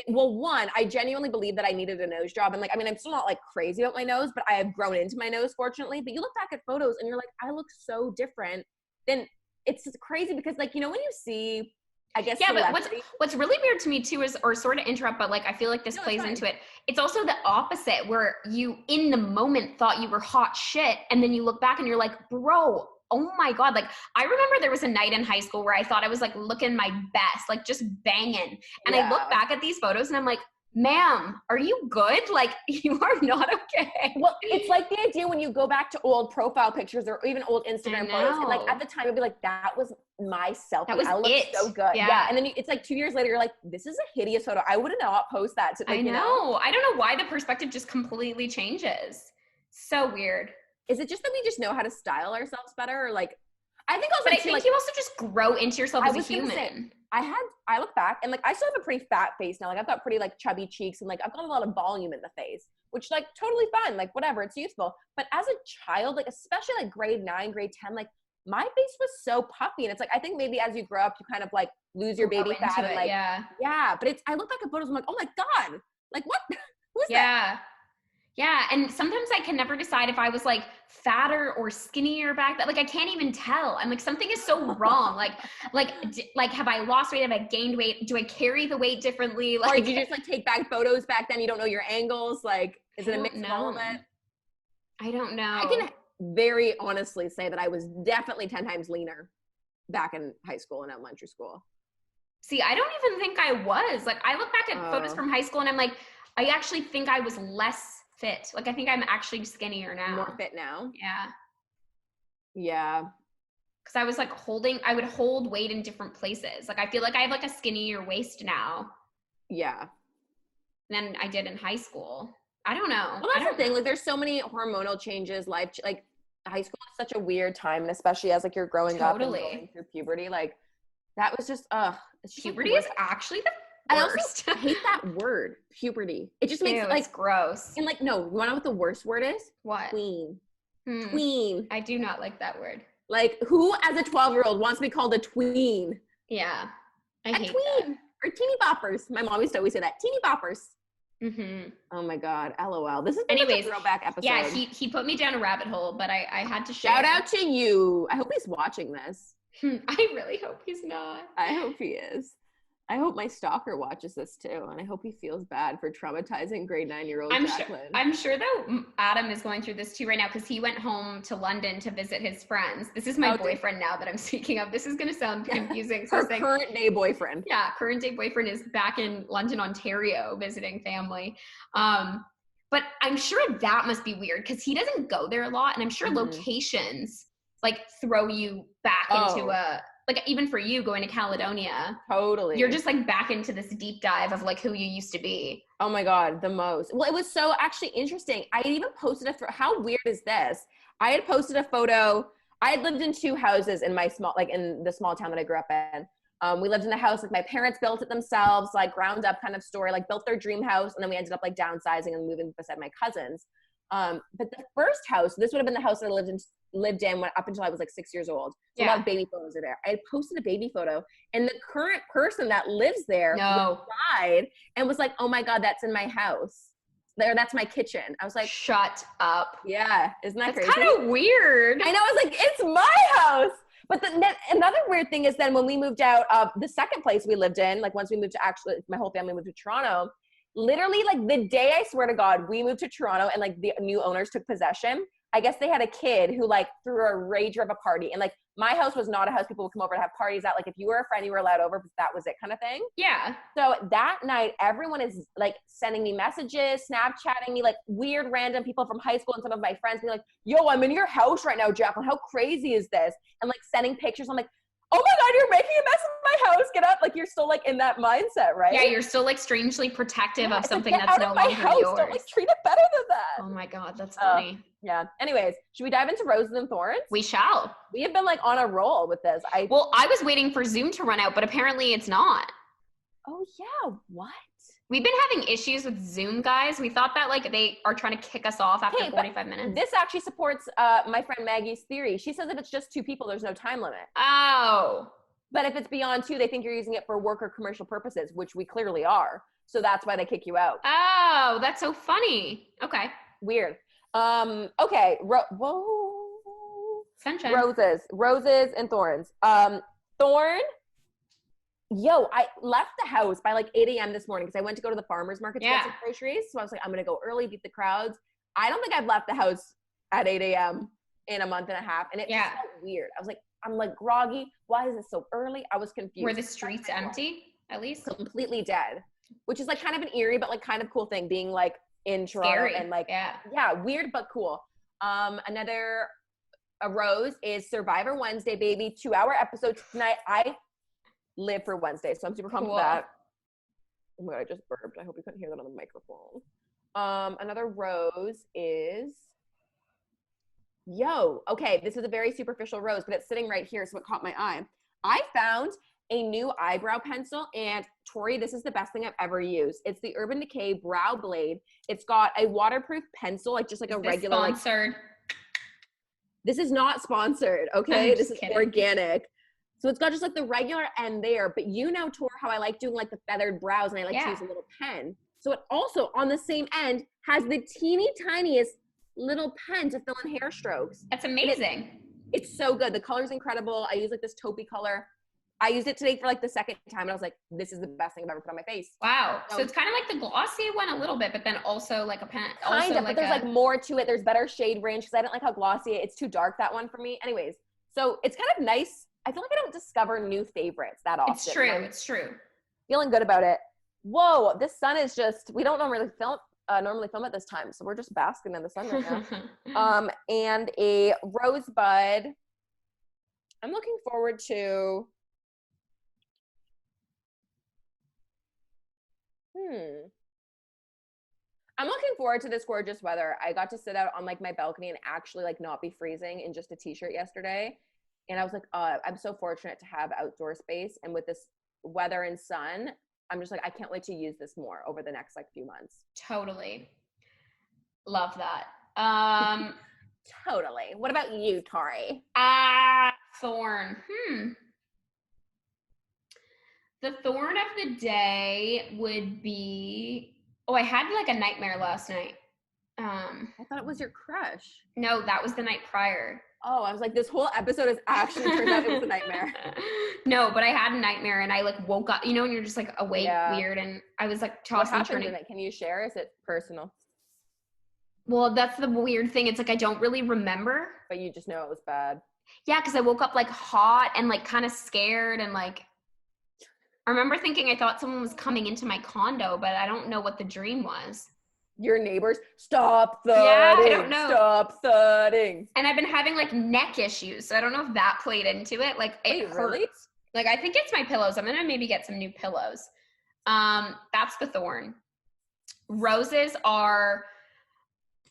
one, I genuinely believe that I needed a nose job. And like, I mean, I'm still not like crazy about my nose, but I have grown into my nose fortunately. But you look back at photos and you're like, I look so different. Then it's crazy because like, you know, when you see, I guess. Yeah, but what's really weird to me too is, or sort of interrupt, but like I feel like this plays into it. It's also the opposite where you in the moment thought you were hot shit, and then you look back and you're like, bro, oh my God. Like I remember there was a night in high school where I thought I was like looking my best, like just banging. And I look back at these photos and I'm like, ma'am, are you good? Like you are not okay. Well, it's like the idea when you go back to old profile pictures or even old Instagram photos. And like at the time, you'd be like, that was myself. That was I looked so good. Yeah. And then it's like 2 years later, you're like, this is a hideous photo. I would not post that. To, like, I know. You know. I don't know why the perspective just completely changes. So weird. Is it just that we just know how to style ourselves better? Or like, I think also, but I think you also just grow into yourself as a human. I look back and like, I still have a pretty fat face now. Like I've got pretty like chubby cheeks and like, I've got a lot of volume in the face, which like totally fine. Like whatever, it's useful. But as a child, like, especially like grade 9, grade 10, like my face was so puffy. And it's like, I think maybe as you grow up, you kind of like lose your baby fat and like, yeah. But I look back at photos, I'm like, oh my God, like what, who's that? Yeah, and sometimes I can never decide if I was like fatter or skinnier back then. Like I can't even tell. I'm like, something is so wrong. like have I lost weight? Have I gained weight? Do I carry the weight differently? Like, or did you just like take back photos back then? You don't know your angles. Like, is it a mix of all of it? I don't know. I can very honestly say that I was definitely 10 times leaner back in high school and elementary school. See, I don't even think I was. Like, I look back at photos from high school and I'm like, I actually think I was less fit. Like I think I'm actually skinnier now. More fit now? Yeah. Because I was like I would hold weight in different places. Like I feel like I have like a skinnier waist now. Yeah. Than I did in high school. I don't know. Well, that's the thing. Like there's so many hormonal changes. Like high school is such a weird time, and especially as like you're growing up and going through puberty. Like that was just puberty is actually the I also hate that word, puberty. It just makes it like it's gross. And like, no, you wanna know what the worst word is? What? Tween. Tween. I do not like that word. Like, who as a 12-year-old wants to be called a tween? Yeah. I hate tween. That. Or teeny boppers. My mom used to always say that. Teeny boppers. Mm-hmm. Oh my God. LOL. This is a throwback episode. Yeah, he put me down a rabbit hole, but I had to share. Shout out to you. I hope he's watching this. I really hope he's not. I hope he is. I hope my stalker watches this too, and I hope he feels bad for traumatizing grade 9-year-old Jaclyn. I'm sure though Adam is going through this too right now because he went home to London to visit his friends. This is my boyfriend now that I'm speaking of. This is going to sound confusing. Her current day boyfriend. Yeah, current day boyfriend is back in London, Ontario, visiting family. But I'm sure that must be weird because he doesn't go there a lot, and I'm sure locations like throw you back into a. Like even for you going to Caledonia, totally, you're just like back into this deep dive of like who you used to be. Oh my God, the most. Well, it was so actually interesting. I had even posted how weird is this? I had posted a photo. I had lived in 2 houses in my in the small town that I grew up in. We lived in a house, like my parents built it themselves, like ground up kind of story, like built their dream house. And then we ended up like downsizing and moving beside my cousins. But the first house, this would have been the house that I lived in lived in up until I was like 6 years old. So a lot of baby photos are there. I had posted a baby photo, and the current person that lives there died and was like, oh my God, that's in my house. That's my kitchen. I was like, shut up. Yeah. Isn't that crazy? It's kind of weird. I know. I was like, it's my house. But another weird thing is then when we moved out of the second place we lived in, like once we moved to my whole family moved to Toronto, literally like the day, I swear to God, we moved to Toronto and like the new owners took possession, I guess they had a kid who like threw a rager of a party. And like my house was not a house people would come over to have parties at. Like if you were a friend, you were allowed over, but that was it kind of thing. Yeah. So that night, everyone is like sending me messages, Snapchatting me, like weird random people from high school and some of my friends being like, yo, I'm in your house right now, Jaclyn. How crazy is this? And like sending pictures. I'm like, oh my God, you're making a mess of my house. Get up. Like you're still like in that mindset, right? Yeah, you're still like strangely protective of something like, that's no longer yours. Don't like treat it better than that. Oh my God, that's funny. Yeah. Anyways, should we dive into roses and thorns? We shall. We have been like on a roll with this. Well, I was waiting for Zoom to run out, but apparently it's not. Oh yeah. What? We've been having issues with Zoom, guys. We thought that like they are trying to kick us off after 45 minutes. This actually supports my friend Maggie's theory. She says if it's just two people, there's no time limit. Oh. But if it's beyond two, they think you're using it for work or commercial purposes, which we clearly are. So that's why they kick you out. Oh, that's so funny. Okay. Weird. Okay. Whoa. Sunshine. Roses and thorns. Thorn. Yo, I left the house by like 8 a.m. this morning because I went to go to the farmer's market to get some groceries. So I was like, I'm going to go early, beat the crowds. I don't think I've left the house at 8 a.m. in a month and a half. And it just felt weird. I'm like groggy. Why is it so early? I was confused. Were the streets empty at least? Completely dead, which is like kind of an eerie, but like kind of cool thing being like in Toronto. Scary. And like, yeah, weird, but cool. Another rose is Survivor Wednesday, baby. 2-hour episode tonight. I live for Wednesday, so I'm super pumped with that. Oh my God, I just burped. I hope you couldn't hear that on the microphone. Another rose is, okay, this is a very superficial rose, but it's sitting right here, so it caught my eye. I found a new eyebrow pencil, and Tori, this is the best thing I've ever used. It's the Urban Decay Brow Blade. It's got a waterproof pencil, like just like a regular. Sponsored? This is not sponsored, okay? This is organic. So it's got just like the regular end there, but you know, Tor, how I like doing like the feathered brows and I like to use a little pen. So it also on the same end has the teeny tiniest little pen to fill in hair strokes. That's amazing. It's so good. The color's incredible. I use like this taupey color. I used it today for like the second time and I was like, this is the best thing I've ever put on my face. Wow. So it's kind of like the glossy one a little bit, but then also like a pen. Kind of, but there's like more to it. There's better shade range because I didn't like how glossy it's too dark, that one for me. Anyways, so it's kind of nice. I feel like I don't discover new favorites that often. It's true. It's true. Feeling good about it. Whoa, this sun is just, we don't normally film at this time, so we're just basking in the sun right now. And a rosebud. I'm looking forward to, I'm looking forward to this gorgeous weather. I got to sit out on like my balcony and actually like not be freezing in just a t-shirt yesterday. And I was like, I'm so fortunate to have outdoor space. And with this weather and sun, I'm just like, I can't wait to use this more over the next like few months. Totally. Love that. Totally. What about you, Tori? Thorn. The thorn of the day would be, I had like a nightmare last night. I thought it was your crush. No, that was the night prior. Oh, I was like, this whole episode is actually turned out it was a nightmare. No, but I had a nightmare and I like woke up, you know, and you're just like awake weird. And I was like tossing and turning. Can you share? Is it personal? Well, that's the weird thing. It's like, I don't really remember. But you just know it was bad. Yeah. Cause I woke up like hot and like kind of scared. And like, I remember thinking I thought someone was coming into my condo, but I don't know what the dream was. Your neighbors, stop thudding. Yeah, I don't know. Stop thudding. And I've been having like neck issues, so I don't know if that played into it. Like it hurts. Really? Like I think it's my pillows. I'm gonna maybe get some new pillows. That's the thorn. Roses are.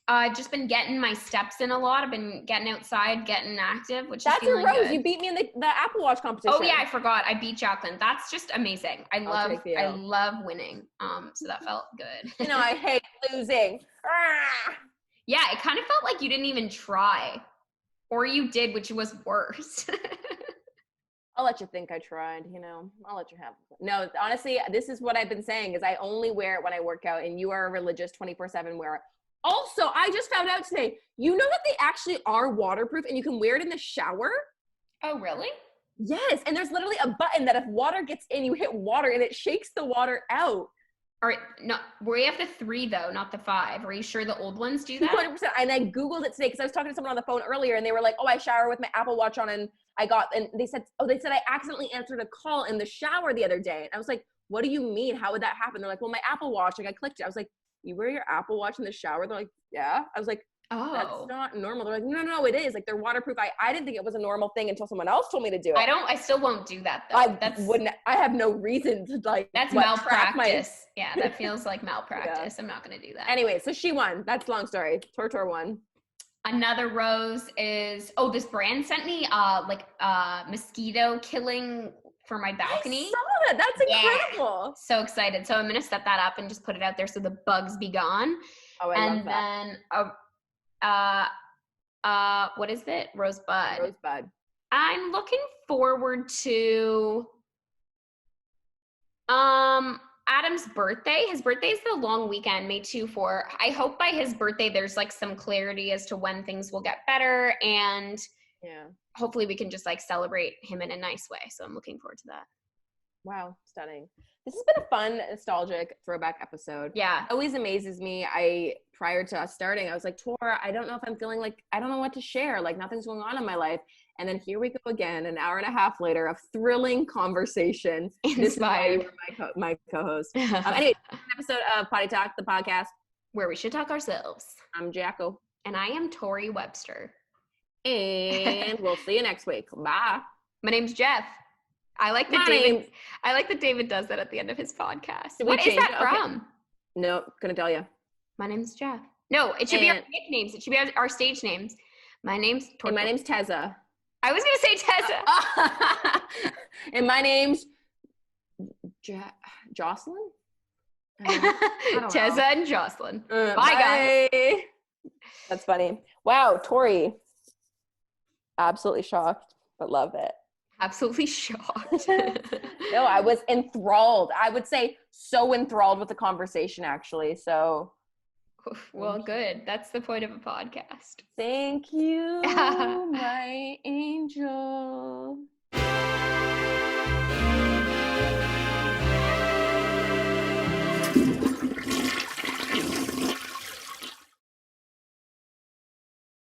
I've just been getting my steps in a lot. I've been getting outside, getting active, which is feeling a rose. good. You beat me in the Apple Watch competition. Oh yeah, I forgot. I beat Jaclyn. That's just amazing. I love winning. So that felt good. You know, I hate losing. Yeah, it kind of felt like you didn't even try. Or you did, which was worse. I'll let you think I tried, I'll let you have it. No, honestly, this is what I've been saying is I only wear it when I work out, and you are a religious 24/7 wearer. Also, I just found out today, you know that they actually are waterproof and you can wear it in the shower? Oh, really? Yes, and there's literally a button that if water gets in, you hit water and it shakes the water out. All right, no, we have the 3 though, not the 5. Are you sure the old ones do that? 200%. And I Googled it today because I was talking to someone on the phone earlier and they were like, oh, I shower with my Apple Watch on, and they said I accidentally answered a call in the shower the other day. And I was like, what do you mean? How would that happen? They're like, well, my Apple Watch, like I clicked it. I was like, you wear your Apple Watch in the shower? They're like, yeah. I was like, that's not normal. They're like, no, it is. Like, they're waterproof. I didn't think it was a normal thing until someone else told me to do it. I still won't do that though. I have no reason to that's malpractice. Yeah, that feels like malpractice. Yeah. I'm not going to do that. Anyway, so she won. That's a long story. Tor won. Another rose is, this brand sent me mosquito killing for my balcony. I saw that. That's incredible. Yeah. So excited. So I'm going to set that up and just put it out there so the bugs be gone. Oh, I love that. And then what is it? Rosebud. I'm looking forward to Adam's birthday. His birthday is the long weekend, May 2-4. I hope by his birthday there's like some clarity as to when things will get better, and hopefully we can just like celebrate him in a nice way. So I'm looking forward to that. Wow, stunning. This has been a fun, nostalgic throwback episode. Yeah. It always amazes me. Prior to us starting, I was like, Tor, I don't know if I'm feeling like, I don't know what to share. Like, nothing's going on in my life. And then here we go again, an hour and a half later of thrilling conversation. This is why you were my co-host. Anyway, episode of Poddy Talk, the podcast where we should talk ourselves. I'm Jacko. And I am Torri Webster. And we'll see you next week. Bye. My name's Jeff. I like that David does that at the end of his podcast. What is that from? Okay. No, gonna tell you. My name's Jeff. No, it should be our nicknames. It should be our stage names. My name's Torri. And my name's Tessa. I was gonna say Tessa. And my name's Jocelyn. Tessa and Jocelyn. Bye, guys. That's funny. Wow, Torri. Absolutely shocked, but love it. Absolutely shocked. No, I was enthralled. I would say so enthralled with the conversation, actually. So, well, good. That's the point of a podcast. Thank you, my angel.